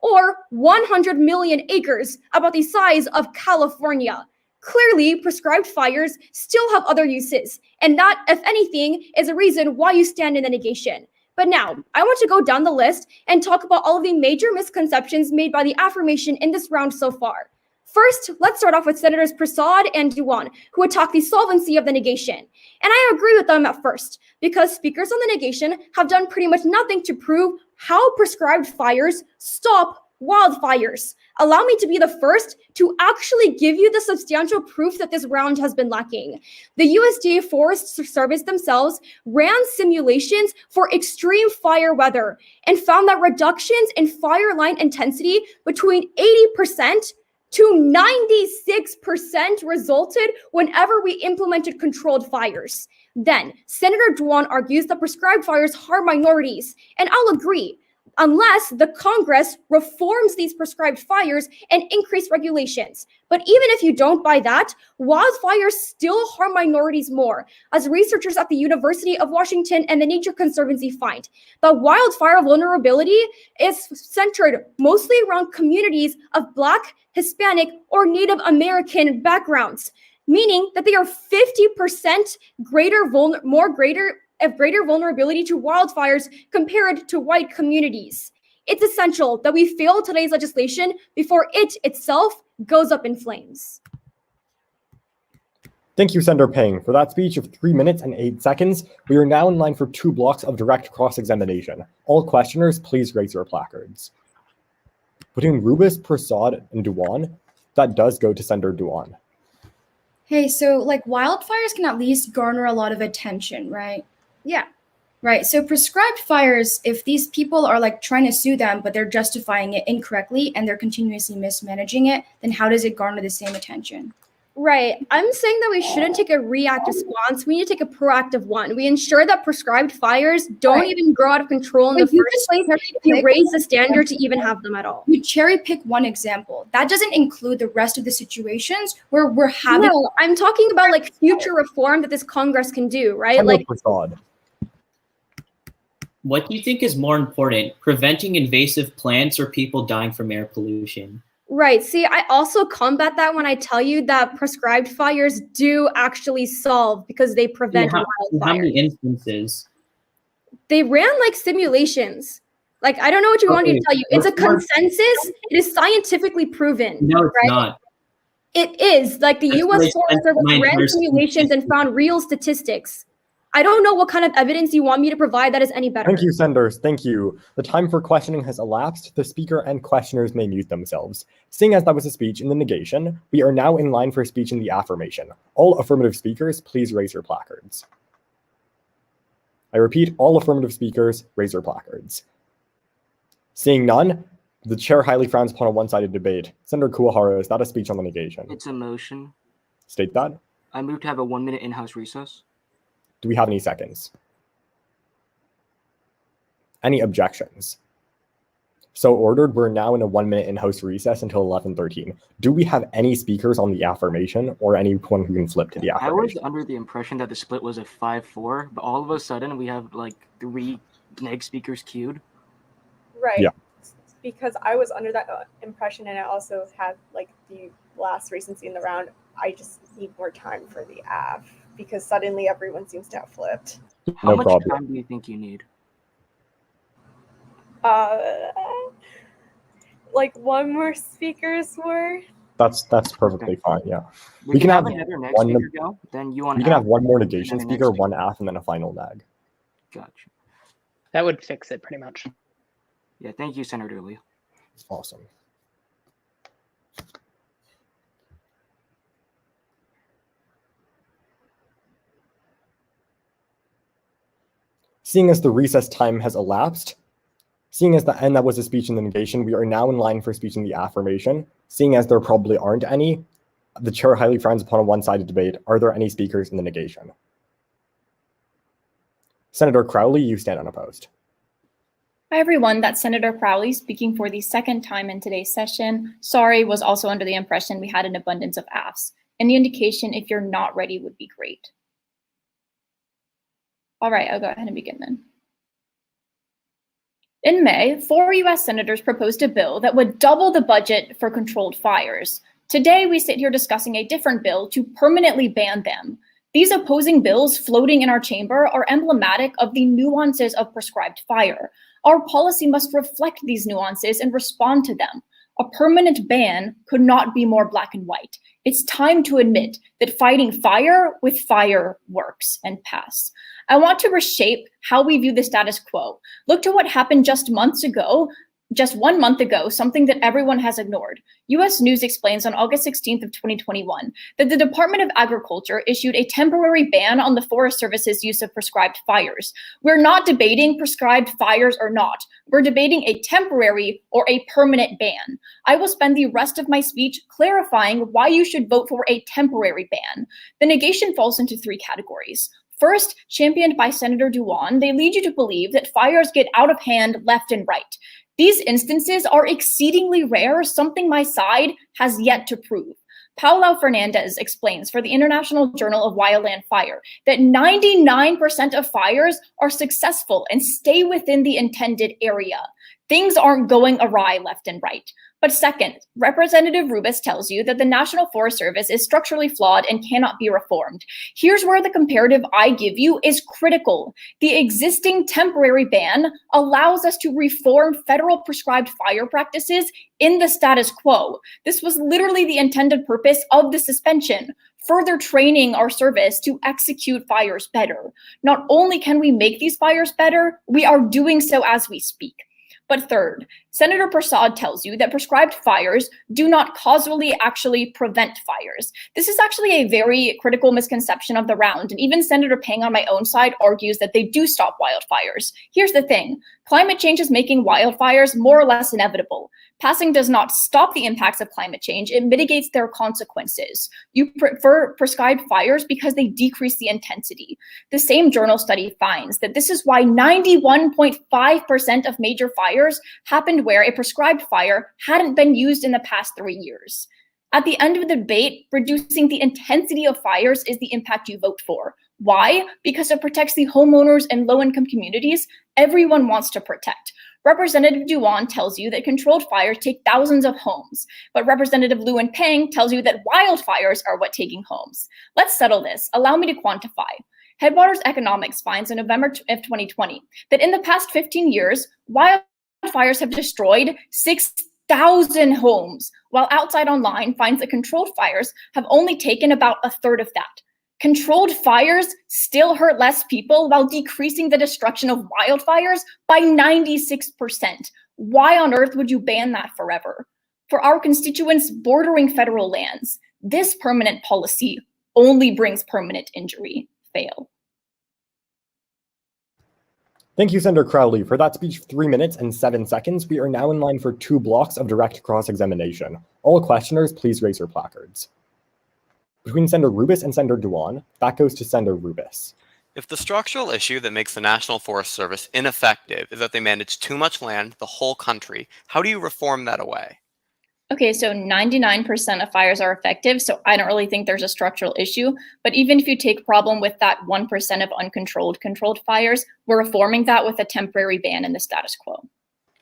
or 100 million acres, about the size of California. Clearly, prescribed fires still have other uses, and that, if anything, is a reason why you stand in the negation. But now, I want to go down the list and talk about all of the major misconceptions made by the affirmation in this round so far. First, let's start off with Senators Prasad and Dewan, who attack the solvency of the negation. And I agree with them at first, because speakers on the negation have done pretty much nothing to prove how prescribed fires stop wildfires. Allow me to be the first to actually give you the substantial proof that this round has been lacking. The USDA Forest Service themselves ran simulations for extreme fire weather and found that reductions in fire line intensity between 80% to 96% resulted whenever we implemented controlled fires. Then, Senator Dewan argues that prescribed fires harm minorities, and I'll agree, unless the Congress reforms these prescribed fires and increase regulations. But even if you don't buy that, wildfires still harm minorities more, as researchers at the University of Washington and the Nature Conservancy find that wildfire vulnerability is centered mostly around communities of Black, Hispanic, or Native American backgrounds, meaning that they are 50% greater vulnerability to wildfires compared to white communities. It's essential that we fail today's legislation before it itself goes up in flames. Thank you, Senator Peng. For that speech of 3 minutes and 8 seconds, we are now in line for 2 blocks of direct cross-examination. All questioners, please raise your placards. Between Rubis, Prasad, and Duan, that does go to Senator Duan. Hey, so like wildfires can at least garner a lot of attention, right? Yeah. Right. So prescribed fires, if these people are like trying to sue them, but they're justifying it incorrectly and they're continuously mismanaging it, then how does it garner the same attention? Right. I'm saying that we shouldn't take a reactive response. We need to take a proactive one. We ensure that prescribed fires don't even grow out of control in the first place. We raise the standard to even have them at all. You cherry pick one example. That doesn't include the rest of the situations where we're having. No, I'm talking about like future reform that this Congress can do, right? Senator Like Prasad. What do you think is more important, preventing invasive plants or people dying from air pollution? Right. See, I also combat that when I tell you that prescribed fires do actually solve because they prevent How wildfires. many instances? They ran like simulations. Like, I don't know what you want me to tell you. It's a consensus. It is scientifically proven. No, it's right? not. It is. Like the That's U.S. what I Forest spent Service my ran entire simulations and found real statistics. I don't know what kind of evidence you want me to provide that is any better. Thank you, senators. Thank you. The time for questioning has elapsed. The speaker and questioners may mute themselves. Seeing as that was a speech in the negation, we are now in line for a speech in the affirmation. All affirmative speakers, please raise your placards. I repeat, all affirmative speakers, raise your placards. Seeing none, the chair highly frowns upon a one-sided debate. Senator Kuwahara, is that a speech on the negation? It's a motion. State that. I move to have a 1-minute in-house recess. Do we have any seconds? Any objections? So ordered, we're now in a 1-minute in-house recess until 11:13. Do we have any speakers on the affirmation or anyone who can flip to the I was affirmation? under the impression that the split was a 5-4, but all of a sudden we have like 3 neg speakers queued. Right. Yeah. Because I was under that impression, and I also had like the last recency in the round. I just need more time for the aff because suddenly everyone seems to have flipped. How No much problem. time do you think you need? Like one more speaker's worth. That's perfectly fine, yeah. We can have another neg one- speaker go, then you on We can have aff, one more and negation then the speaker, next one aff, and then a final nag. Gotcha. That would fix it pretty much. Yeah, thank you, Senator Lee. Awesome. Seeing as the recess time has elapsed, seeing as that was a speech in the negation, we are now in line for speech in the affirmation. Seeing as there probably aren't any, the chair highly frowns upon a one-sided debate. Are there any speakers in the negation? Senator Crowley, you stand unopposed. Hi everyone, that's Senator Crowley speaking for the second time in today's session. Sorry, was also under the impression we had an abundance of AFs. Any indication if you're not ready would be great. All right, I'll go ahead and begin then. In May, 4 US senators proposed a bill that would double the budget for controlled fires. Today, we sit here discussing a different bill to permanently ban them. These opposing bills floating in our chamber are emblematic of the nuances of prescribed fire. Our policy must reflect these nuances and respond to them. A permanent ban could not be more black and white. It's time to admit that fighting fire with fire works and pass. I want to reshape how we view the status quo. Look to what happened just 1 month ago, something that everyone has ignored. US News explains on August 16th of 2021 that the Department of Agriculture issued a temporary ban on the Forest Service's use of prescribed fires. We're not debating prescribed fires or not. We're debating a temporary or a permanent ban. I will spend the rest of my speech clarifying why you should vote for a temporary ban. The negation falls into 3 categories. First, championed by Senator Duan, they lead you to believe that fires get out of hand left and right. These instances are exceedingly rare, something my side has yet to prove. Paulo Fernandez explains for the International Journal of Wildland Fire that 99% of fires are successful and stay within the intended area. Things aren't going awry left and right. But second, Representative Rubis tells you that the National Forest Service is structurally flawed and cannot be reformed. Here's where the comparative I give you is critical. The existing temporary ban allows us to reform federal prescribed fire practices in the status quo. This was literally the intended purpose of the suspension. further training our service to execute fires better. Not only can we make these fires better, we are doing so as we speak. But third, Senator Prasad tells you that prescribed fires do not causally actually prevent fires. This is actually a very critical misconception of the round, and even Senator Pang on my own side argues that they do stop wildfires. Here's the thing, climate change is making wildfires more or less inevitable. Passing does not stop the impacts of climate change, it mitigates their consequences. You prefer prescribed fires because they decrease the intensity. The same journal study finds that this is why 91.5% of major fires happened where a prescribed fire hadn't been used in the past 3 years. At the end of the debate, reducing the intensity of fires is the impact you vote for. Why? Because it protects the homeowners and low-income communities everyone wants to protect. Representative Duan tells you that controlled fires take thousands of homes, but Representative Lewin Pang tells you that wildfires are what taking homes. Let's settle this. Allow me to quantify. Headwaters Economics finds in November of 2020 that in the past 15 years, wildfires have destroyed 6,000 homes, while Outside Online finds that controlled fires have only taken about a third of that. Controlled fires still hurt less people while decreasing the destruction of wildfires by 96%. Why on earth would you ban that forever? For our constituents bordering federal lands, this permanent policy only brings permanent injury. Fail. Thank you, Senator Crowley. For that speech, 3 minutes and 7 seconds, we are now in line for 2 blocks of direct cross-examination. All questioners, please raise your placards. Between Senator Rubis and Senator Duan, that goes to Senator Rubis. If the structural issue that makes the National Forest Service ineffective is that they manage too much land, the whole country, how do you reform that away? Okay, so 99% of fires are effective, so I don't really think there's a structural issue. But even if you take problem with that 1% of controlled fires, we're reforming that with a temporary ban in the status quo.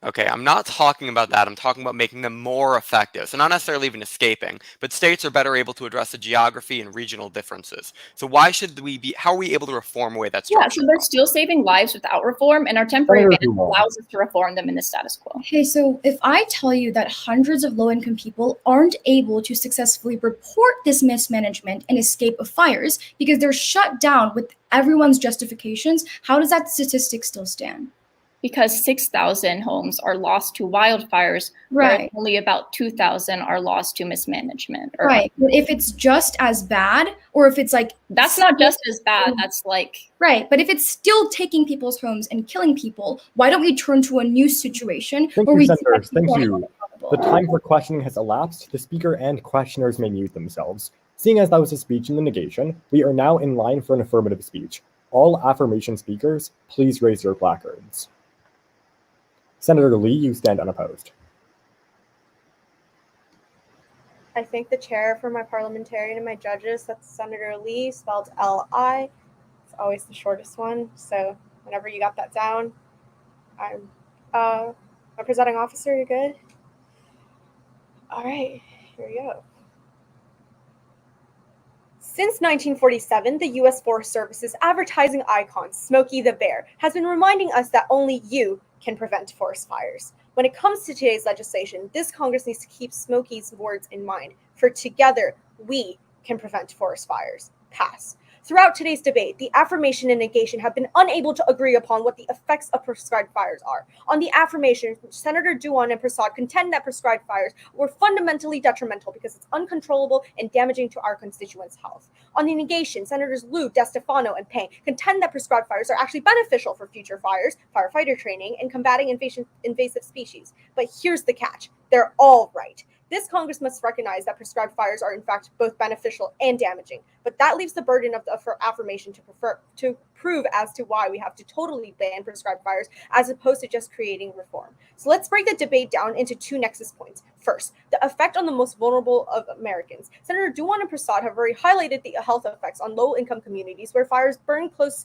Okay, I'm not talking about that. I'm talking about making them more effective. So not necessarily even escaping, but states are better able to address the geography and regional differences. So how are we able to reform away that structure? Yeah, so they're still saving lives without reform, and our temporary ban allows us to reform them in the status quo. Okay, so if I tell you that hundreds of low-income people aren't able to successfully report this mismanagement and escape of fires because they're shut down with everyone's justifications, how does that statistic still stand? Because 6,000 homes are lost to wildfires, right? Only about 2,000 are lost to mismanagement. Right. But if it's just as bad, or if it's like that's not just as bad. That's like right. But if it's still taking people's homes and killing people, why don't we turn to a new situation where we? Senators. Thank you. The time for questioning has elapsed. The speaker and questioners may mute themselves. Seeing as that was a speech in the negation, we are now in line for an affirmative speech. All affirmation speakers, please raise your placards. Senator Lee, you stand unopposed. I thank the chair for my parliamentarian and my judges. That's Senator Lee, spelled L-I. It's always the shortest one, so whenever you got that down, I'm my presiding officer, you're good? All right, here we go. Since 1947, the U.S. Forest Service's advertising icon, Smokey the Bear, has been reminding us that only you can prevent forest fires. When it comes to today's legislation, this Congress needs to keep Smokey's words in mind, for together, we can prevent forest fires. Pass. Throughout today's debate, the affirmation and negation have been unable to agree upon what the effects of prescribed fires are. On the affirmation, Senator Duan and Prasad contend that prescribed fires were fundamentally detrimental because it's uncontrollable and damaging to our constituents' health. On the negation, Senators Liu, DeStefano, and Pang contend that prescribed fires are actually beneficial for future fires, firefighter training, and combating invasive species. But here's the catch. They're all right. This Congress must recognize that prescribed fires are in fact both beneficial and damaging, but that leaves the burden of the affirmation to prove as to why we have to totally ban prescribed fires as opposed to just creating reform. So let's break the debate down into 2 nexus points. First, the effect on the most vulnerable of Americans. Senator Duan and Prasad have already highlighted the health effects on low-income communities where fires burn close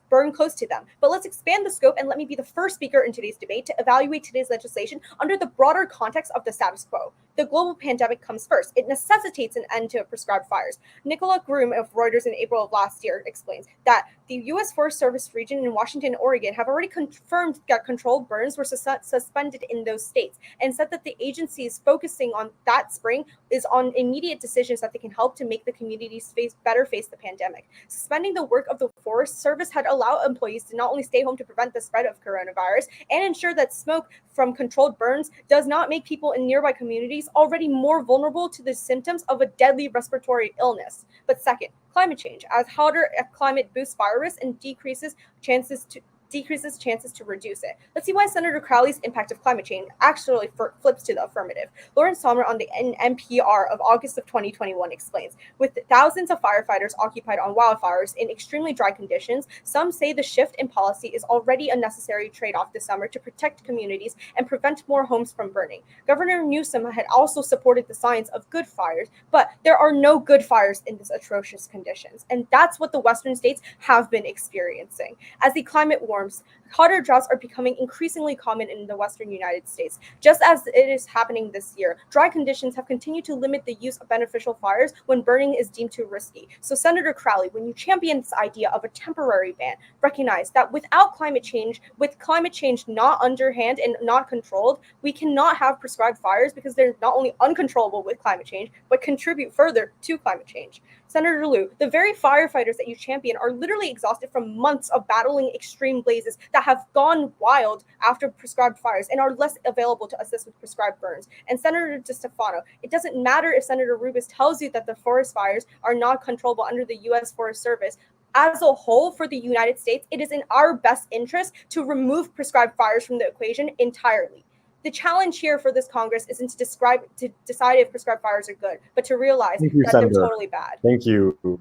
to them. But let's expand the scope and let me be the first speaker in today's debate to evaluate today's legislation under the broader context of the status quo. the global pandemic comes first. It necessitates an end to prescribed fires. Nicola Groom of Reuters in April of last year explains that the U.S. Forest Service region in Washington and Oregon have already confirmed that controlled burns were suspended in those states, and said that the agency is focusing on that spring is on immediate decisions that they can help to make the communities better face the pandemic. Suspending the work of the Forest Service had allowed employees to not only stay home to prevent the spread of coronavirus and ensure that smoke from controlled burns does not make people in nearby communities already more vulnerable to the symptoms of a deadly respiratory illness. But second, climate change. As hotter climate boosts fire risk and decreases chances to reduce it. Let's see why Senator Crowley's impact of climate change actually flips to the affirmative. Lauren Sommer on the NPR of August of 2021 explains, with thousands of firefighters occupied on wildfires in extremely dry conditions, some say the shift in policy is already a necessary trade-off this summer to protect communities and prevent more homes from burning. Governor Newsom had also supported the science of good fires, but there are no good fires in these atrocious conditions. And that's what the Western states have been experiencing. As the climate warms, hotter droughts are becoming increasingly common in the Western United States. Just as it is happening this year, dry conditions have continued to limit the use of beneficial fires when burning is deemed too risky. So Senator Crowley, when you champion this idea of a temporary ban, recognize that without climate change, with climate change not underhand and not controlled, we cannot have prescribed fires because they're not only uncontrollable with climate change, but contribute further to climate change. Senator Liu, the very firefighters that you champion are literally exhausted from months of battling extreme blazes that have gone wild after prescribed fires and are less available to assist with prescribed burns. And Senator DeStefano, it doesn't matter if Senator Rubis tells you that the forest fires are not controllable under the U.S. Forest Service. As a whole, for the United States, it is in our best interest to remove prescribed fires from the equation entirely. The challenge here for this Congress isn't to decide if prescribed fires are good, but to realize Thank you, that Senator. they're totally bad. Thank you.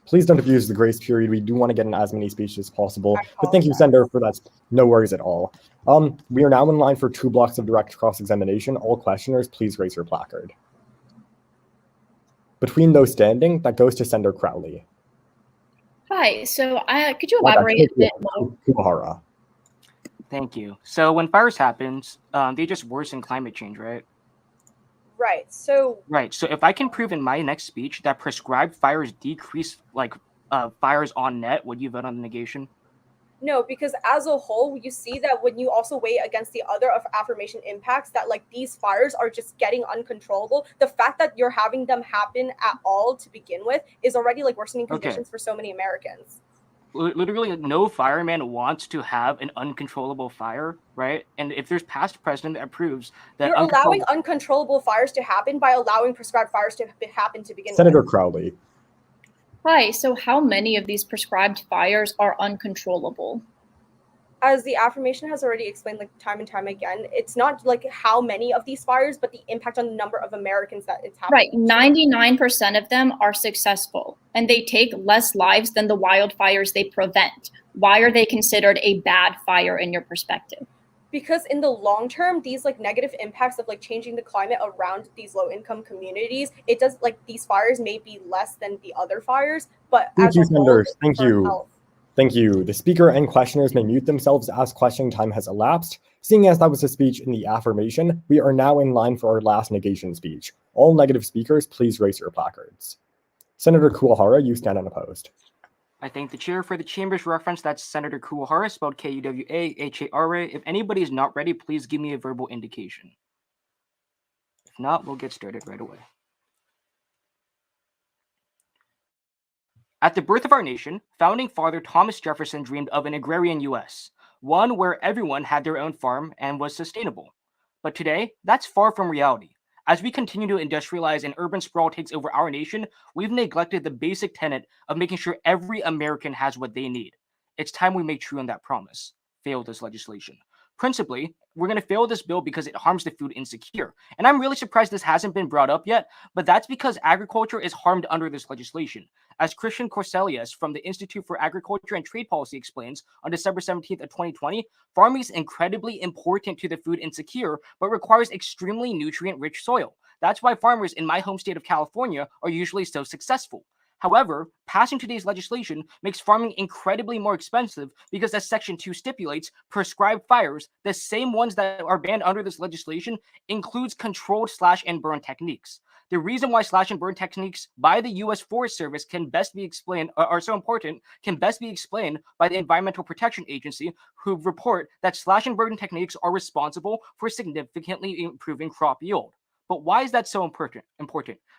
Please don't abuse the grace period. We do want to get in as many speeches as possible. But thank you, Senator, for that. No worries at all. We are now in line for 2 blocks of direct cross-examination. All questioners, please raise your placard. Between those standing, that goes to Senator Crowley. Hi, so could you elaborate a bit more? Kuwahara. Thank you. So when fires happen, they just worsen climate change, right? Right. So if I can prove in my next speech that prescribed fires decrease fires on net, would you vote on the negation? no, because as a whole, you see that when you also weigh against the other affirmation impacts, that like these fires are just getting uncontrollable. The fact that you're having them happen at all to begin with is already like worsening conditions for so many Americans. Literally, no fireman wants to have an uncontrollable fire, right? And if there's past precedent that proves that you're allowing uncontrollable fires to happen by allowing prescribed fires to happen to begin with. Senator Crowley. Hi, so how many of these prescribed fires are uncontrollable? As the affirmation has already explained like time and time again, it's not like how many of these fires, but the impact on the number of Americans that it's happening. Right, 99% of them are successful, and they take less lives than the wildfires they prevent. Why are they considered a bad fire in your perspective? Because in the long term, these like negative impacts of like changing the climate around these low income communities, it does like these fires may be less than the other fires, but Thank as you, a whole, senators. Thank for you. health. Thank you. The speaker and questioners may mute themselves as questioning time has elapsed. Seeing as that was a speech in the affirmation, we are now in line for our last negation speech. All negative speakers, please raise your placards. Senator Kuwahara, you stand unopposed. I thank the chair for the chamber's reference. That's Senator Kuwahara, spelled Kuwahara. If anybody is not ready, please give me a verbal indication. If not, we'll get started right away. At the birth of our nation, founding father Thomas Jefferson dreamed of an agrarian U.S., one where everyone had their own farm and was sustainable. But today, that's far from reality. As we continue to industrialize and urban sprawl takes over our nation, we've neglected the basic tenet of making sure every American has what they need. It's time we make true on that promise. Fail this legislation. Principally, we're going to fail this bill because it harms the food insecure. And I'm really surprised this hasn't been brought up yet, but that's because agriculture is harmed under this legislation. As Christian Corselius from the Institute for Agriculture and Trade Policy explains on December 17th of 2020, farming is incredibly important to the food insecure, but requires extremely nutrient-rich soil. That's why farmers in my home state of California are usually so successful. However, passing today's legislation makes farming incredibly more expensive because, as Section 2 stipulates, prescribed fires, the same ones that are banned under this legislation, includes controlled slash and burn techniques. The reason why slash and burn techniques by the U.S. Forest Service can best be explained, are so important, can best be explained by the Environmental Protection Agency, who report that slash and burn techniques are responsible for significantly improving crop yield. But why is that so important?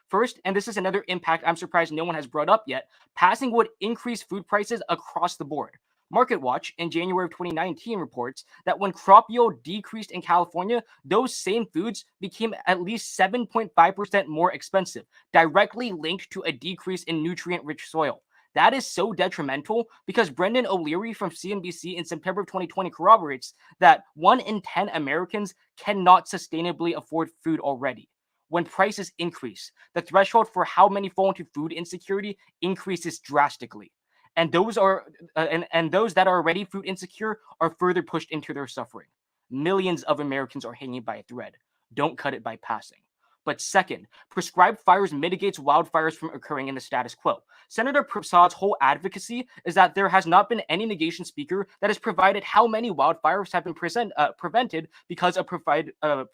First, and this is another impact I'm surprised no one has brought up yet, passing would increase food prices across the board. MarketWatch in January of 2019 reports that when crop yield decreased in California, those same foods became at least 7.5% more expensive, directly linked to a decrease in nutrient-rich soil. That is so detrimental because Brendan O'Leary from CNBC in September of 2020 corroborates that 1 in 10 Americans cannot sustainably afford food already. When prices increase, the threshold for how many fall into food insecurity increases drastically. And those that are already food insecure are further pushed into their suffering. Millions of Americans are hanging by a thread. Don't cut it by passing. But second, prescribed fires mitigates wildfires from occurring in the status quo. Senator Prasad's whole advocacy is that there has not been any negation speaker that has provided how many wildfires have been prevented because of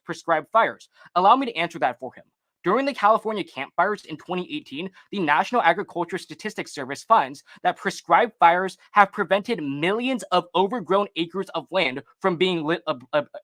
prescribed fires. Allow me to answer that for him. During the California campfires in 2018, the National Agriculture Statistics Service finds that prescribed fires have prevented millions of overgrown acres of land from being lit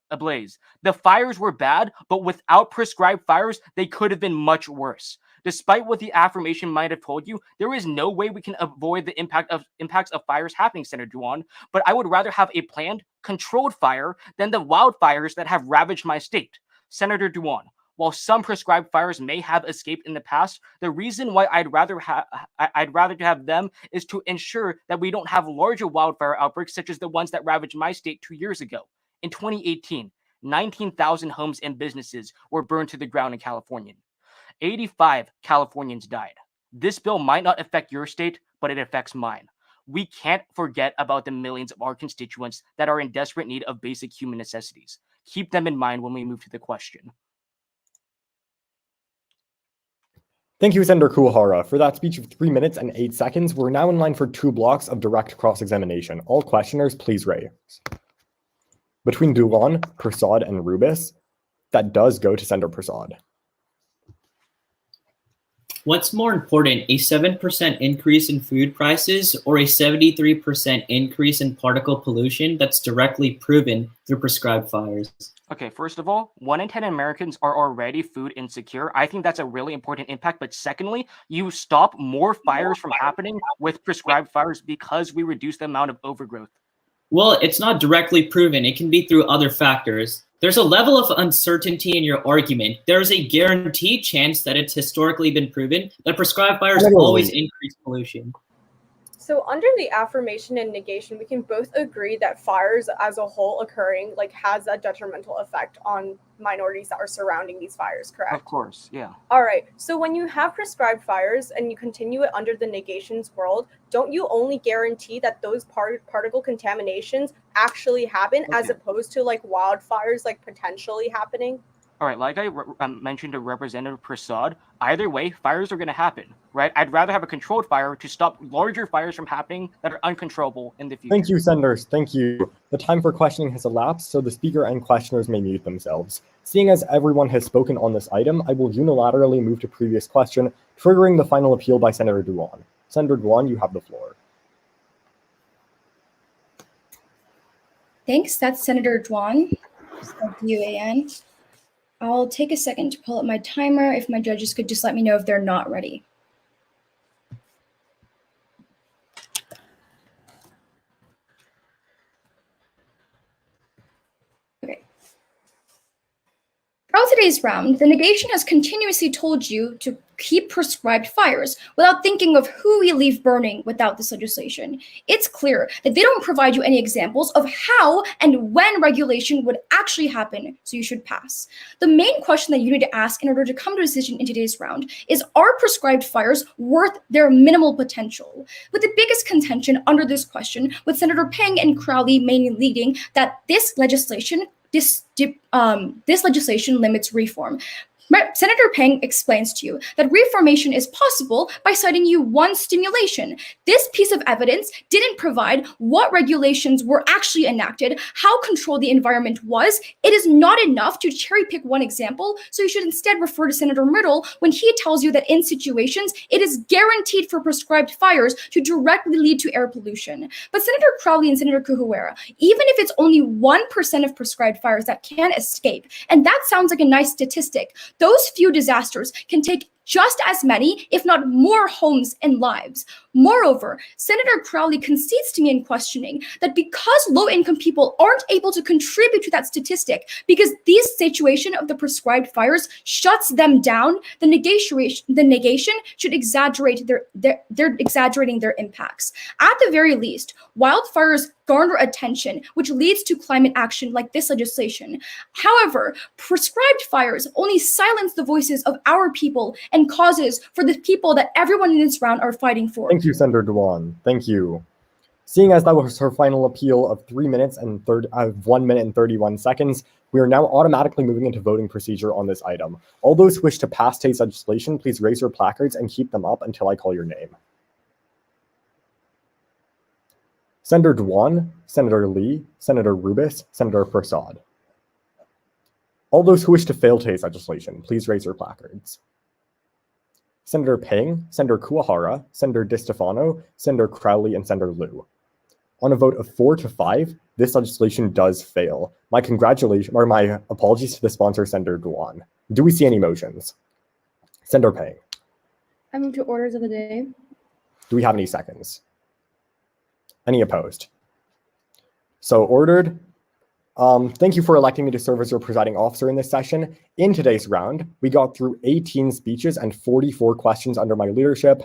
ablaze. The fires were bad, but without prescribed fires, they could have been much worse. Despite what the affirmation might have told you, there is no way we can avoid the impacts of fires happening, Senator Duan, but I would rather have a planned, controlled fire than the wildfires that have ravaged my state. Senator Duan, while some prescribed fires may have escaped in the past, the reason why I'd rather have them is to ensure that we don't have larger wildfire outbreaks such as the ones that ravaged my state 2 years ago. In 2018, 19,000 homes and businesses were burned to the ground in California. 85 Californians died. This bill might not affect your state, but it affects mine. We can't forget about the millions of our constituents that are in desperate need of basic human necessities. Keep them in mind when we move to the question. Thank you, Senator Kuwahara. For that speech of 3 minutes and 8 seconds, we're now in line for 2 blocks of direct cross-examination. All questioners, please raise. Between Duan, Prasad, and Rubis, that does go to Senator Prasad. What's more important, a 7% increase in food prices or a 73% increase in particle pollution that's directly proven through prescribed fires? Okay, first of all, 1 in 10 Americans are already food insecure. I think that's a really important impact. But secondly, you stop more fires from happening with prescribed fires because we reduce the amount of overgrowth. Well, it's not directly proven. It can be through other factors. There's a level of uncertainty in your argument. There's a guaranteed chance that it's historically been proven that prescribed fires always increase pollution. So under the affirmation and negation, we can both agree that fires as a whole occurring has a detrimental effect on minorities that are surrounding these fires, correct? Of course, yeah. All right. So when you have prescribed fires and you continue it under the negations world, don't you only guarantee that those particle contaminations actually happen as opposed to wildfires potentially happening? All right, like I mentioned to Representative Prasad, either way, fires are going to happen, right? I'd rather have a controlled fire to stop larger fires from happening that are uncontrollable in the future. Thank you, senators. Thank you. The time for questioning has elapsed, so the speaker and questioners may mute themselves. Seeing as everyone has spoken on this item, I will unilaterally move to previous question, triggering the final appeal by Senator Duan. Senator Duan, you have the floor. Thanks. That's Senator Duan, D-U-A-N. I'll take a second to pull up my timer. If my judges could just let me know if they're not ready. Okay. Throughout today's round, the negation has continuously told you to keep prescribed fires without thinking of who we leave burning without this legislation. It's clear that they don't provide you any examples of how and when regulation would actually happen, so you should pass. The main question that you need to ask in order to come to a decision in today's round is, are prescribed fires worth their minimal potential? With the biggest contention under this question, with Senator Peng and Crowley mainly leading that this legislation limits reform. Senator Peng explains to you that reformation is possible by citing you one stimulation. This piece of evidence didn't provide what regulations were actually enacted, how controlled the environment was. It is not enough to cherry pick one example, so you should instead refer to Senator Riddle when he tells you that in situations it is guaranteed for prescribed fires to directly lead to air pollution. But Senator Crowley and Senator Kuhuera, even if it's only 1% of prescribed fires that can escape, and that sounds like a nice statistic, those few disasters can take just as many, if not more, homes and lives. Moreover, Senator Crowley concedes to me in questioning that because low-income people aren't able to contribute to that statistic because this situation of the prescribed fires shuts them down, the negation should exaggerate they're exaggerating their impacts. At the very least, wildfires garner attention, which leads to climate action like this legislation. However, prescribed fires only silence the voices of our people and causes for the people that everyone in this round are fighting for. Thank you, Senator Dewan. Thank you. Seeing as that was her final appeal of 1 minute and 31 seconds, we are now automatically moving into voting procedure on this item. All those who wish to pass today's legislation, please raise your placards and keep them up until I call your name. Senator Dewan, Senator Lee, Senator Rubis, Senator Prasad. All those who wish to fail today's legislation, please raise your placards. Senator Peng, Senator Kuwahara, Senator DiStefano, Senator Crowley, and Senator Liu. On a vote of 4 to 5, this legislation does fail. My apologies to the sponsor, Senator Dewan. Do we see any motions? Senator Peng. I move to orders of the day. Do we have any seconds? Any opposed? So ordered. Thank you for electing me to serve as your presiding officer in this session. In today's round, we got through 18 speeches and 44 questions under my leadership.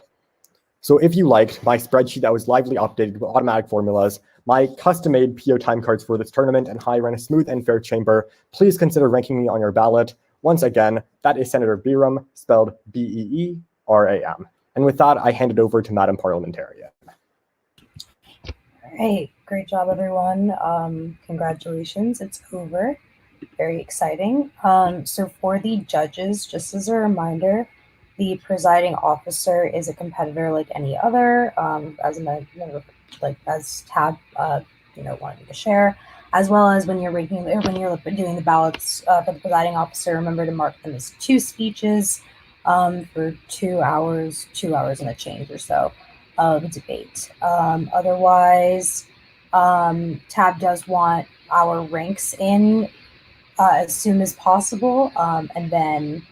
So if you liked my spreadsheet that was lively updated with automatic formulas, my custom-made PO time cards for this tournament, and how I ran a smooth and fair chamber, please consider ranking me on your ballot. Once again, that is Senator Beeram, spelled B-E-E-R-A-M. And with that, I hand it over to Madam Parliamentarian. All right, great job, everyone. Congratulations, it's over. Very exciting. So for the judges, just as a reminder, the presiding officer is a competitor like any other, as Tab wanted me to share, as well as when you're doing the ballots for the presiding officer, remember to mark them as 2 speeches for 2 hours and a change or so of debate. Otherwise, Tab does want our ranks in as soon as possible, and then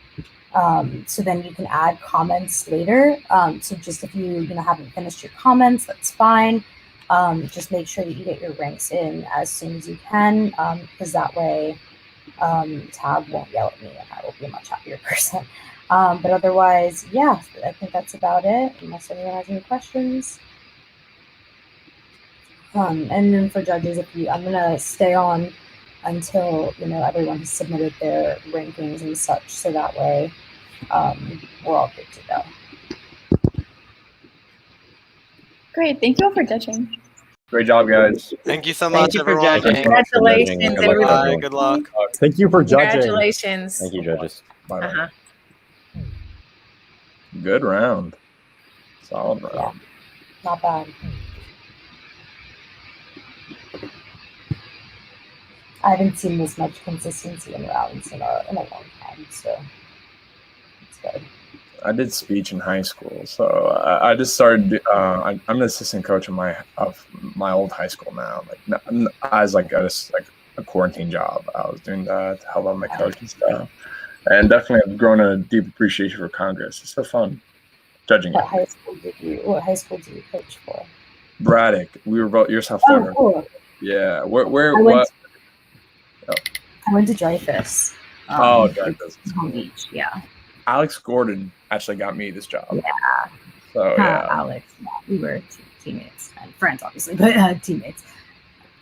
so then you can add comments later. So just if you haven't finished your comments, that's fine. Just make sure that you get your ranks in as soon as you can, because that way Tab won't yell at me and I will be a much happier person. But otherwise, yeah, I think that's about it, unless anyone has any questions. And then for judges, I'm gonna stay on until everyone has submitted their rankings and such, so that way we're all good to go. Great, thank you all for judging. Great job, guys. Thank you so much, Thank you for everyone. judging. Congratulations, Bye. everybody. Good luck. Thank you for judging. Congratulations. Thank you, judges. Uh-huh. Good round. Solid round. Yeah, not bad. I haven't seen this much consistency in rounds in a long time, so it's good. I did speech in high school, so I just started. I'm an assistant coach of my old high school now. As a quarantine job, I was doing that to help out my coach and stuff. And definitely, I've grown a deep appreciation for Congress. It's so fun judging What it. high school did you coach for? Braddock, we were both your South Oh, Florida. cool. Yeah, I went to Dreyfus. Dreyfus. Palm Beach, yeah. Alex Gordon actually got me this job. Yeah. So yeah. Alex, yeah, we were teammates and friends, obviously, but teammates.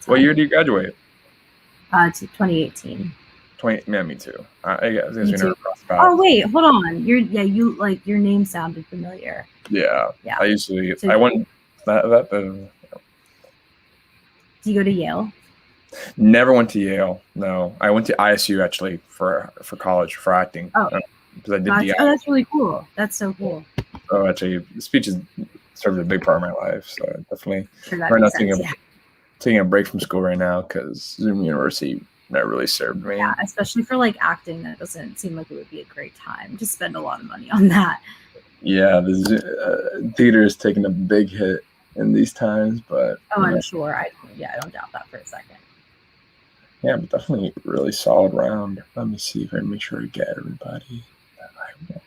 What year did you graduate? 2018. Me too. I guess Me we too. never crossed paths. Oh wait, hold on. Your name sounded familiar. Yeah. Yeah. I went Do you go to Yale? Never went to Yale. No, I went to ISU actually for college for acting. Oh, because I did Gotcha. DI. Oh, that's really cool. That's so cool. So actually, speech has served a big part of my life. So definitely, Sure, that right now makes sense. Yeah. taking a break from school right now because Zoom University that really served me. Yeah, especially for like acting, that doesn't seem like it would be a great time to spend a lot of money on that. Yeah, the theater is taking a big hit in these times, but Oh, I'm sure. I don't doubt that for a second. yeah, but definitely a really solid round. Let me see if I make sure I get everybody that I want.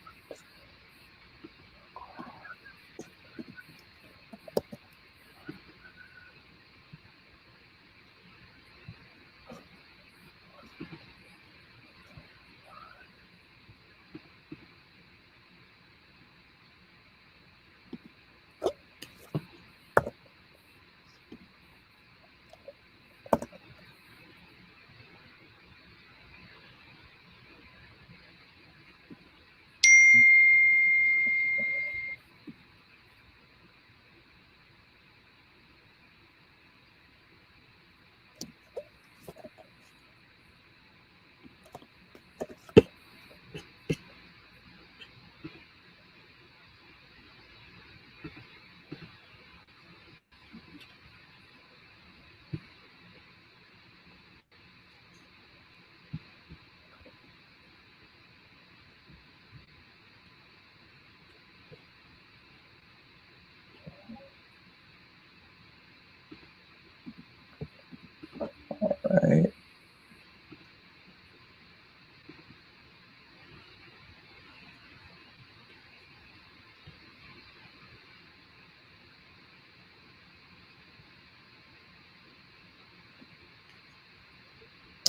Right.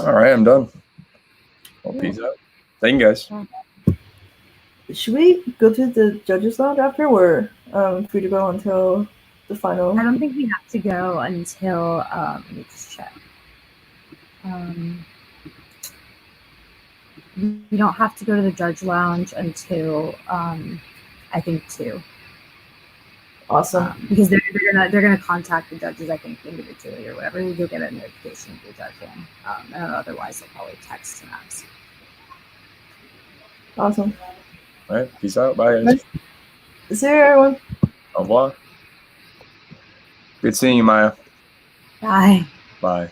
All right, I'm done. Well, peace out. Thank you, guys. Should we go to the judges' lounge after, or free to go until the final? I don't think we have to go until let me just check. We don't have to go to the judge lounge until I think 2. Awesome. Because they're gonna contact the judges, I think, individually or whatever. You'll get a notification of the judge in. And otherwise they'll probably text and ask. Awesome. All right, peace out. Bye, guys. See you, everyone. Au revoir. Good seeing you, Maya. Bye. Bye.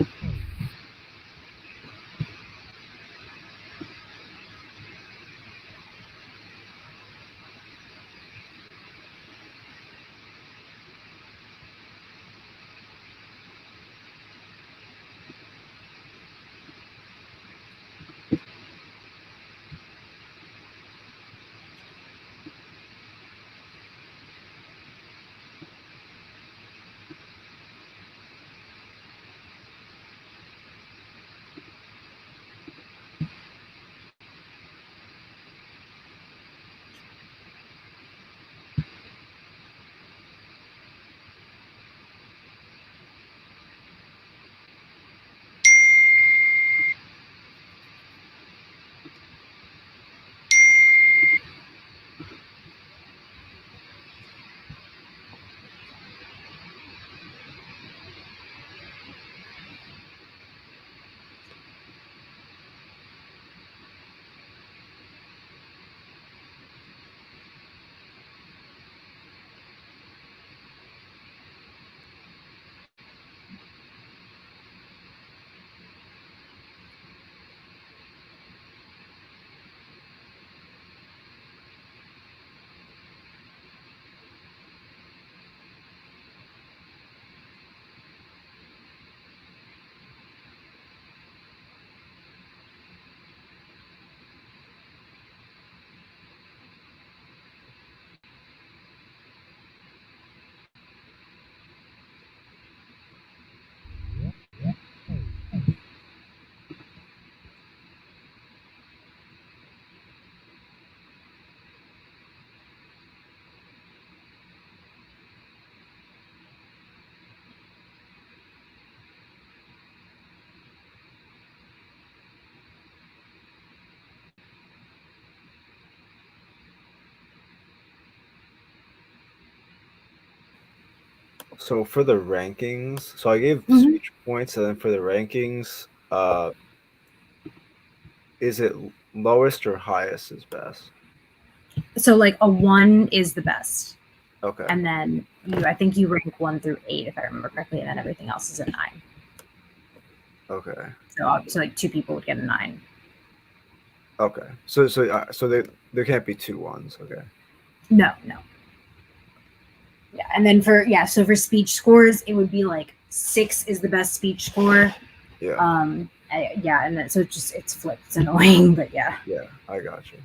So for the rankings, so I gave speech points, and then for the rankings, is it lowest or highest is best? So like a 1 is the best. Okay. And then I think you rank 1 through 8, if I remember correctly, and then everything else is a 9. Okay. So like 2 people would get a 9. Okay. So there can't be 2 1s. Okay. No. Yeah, and then for speech scores, it would be like 6 is the best speech score. Yeah. Yeah, and then so it's flipped. It's annoying, but yeah. Yeah, I got you.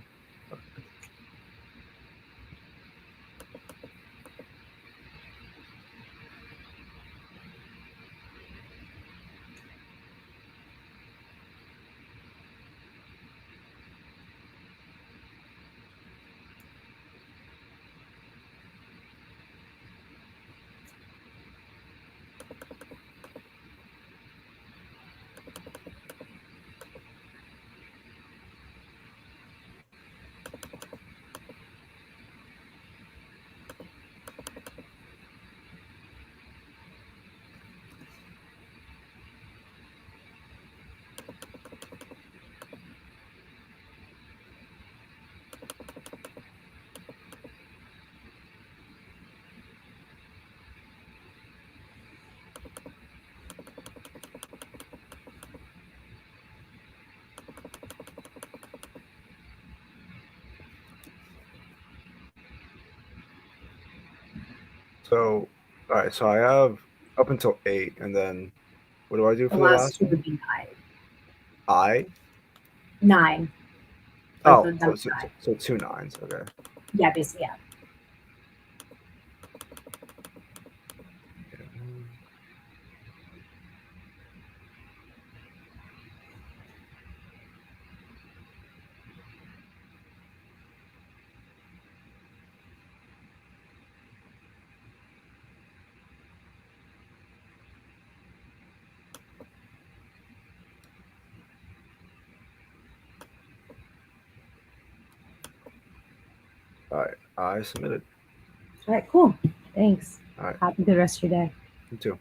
So, all right. So I have up until 8, and then what do I do for the last It would one? be 9. 9. Like Oh, the number so 9. 2 9s. Okay. Yeah, basically, yeah. All right. I submitted. All right, cool. Thanks. All right. Have a good rest of your day. You too.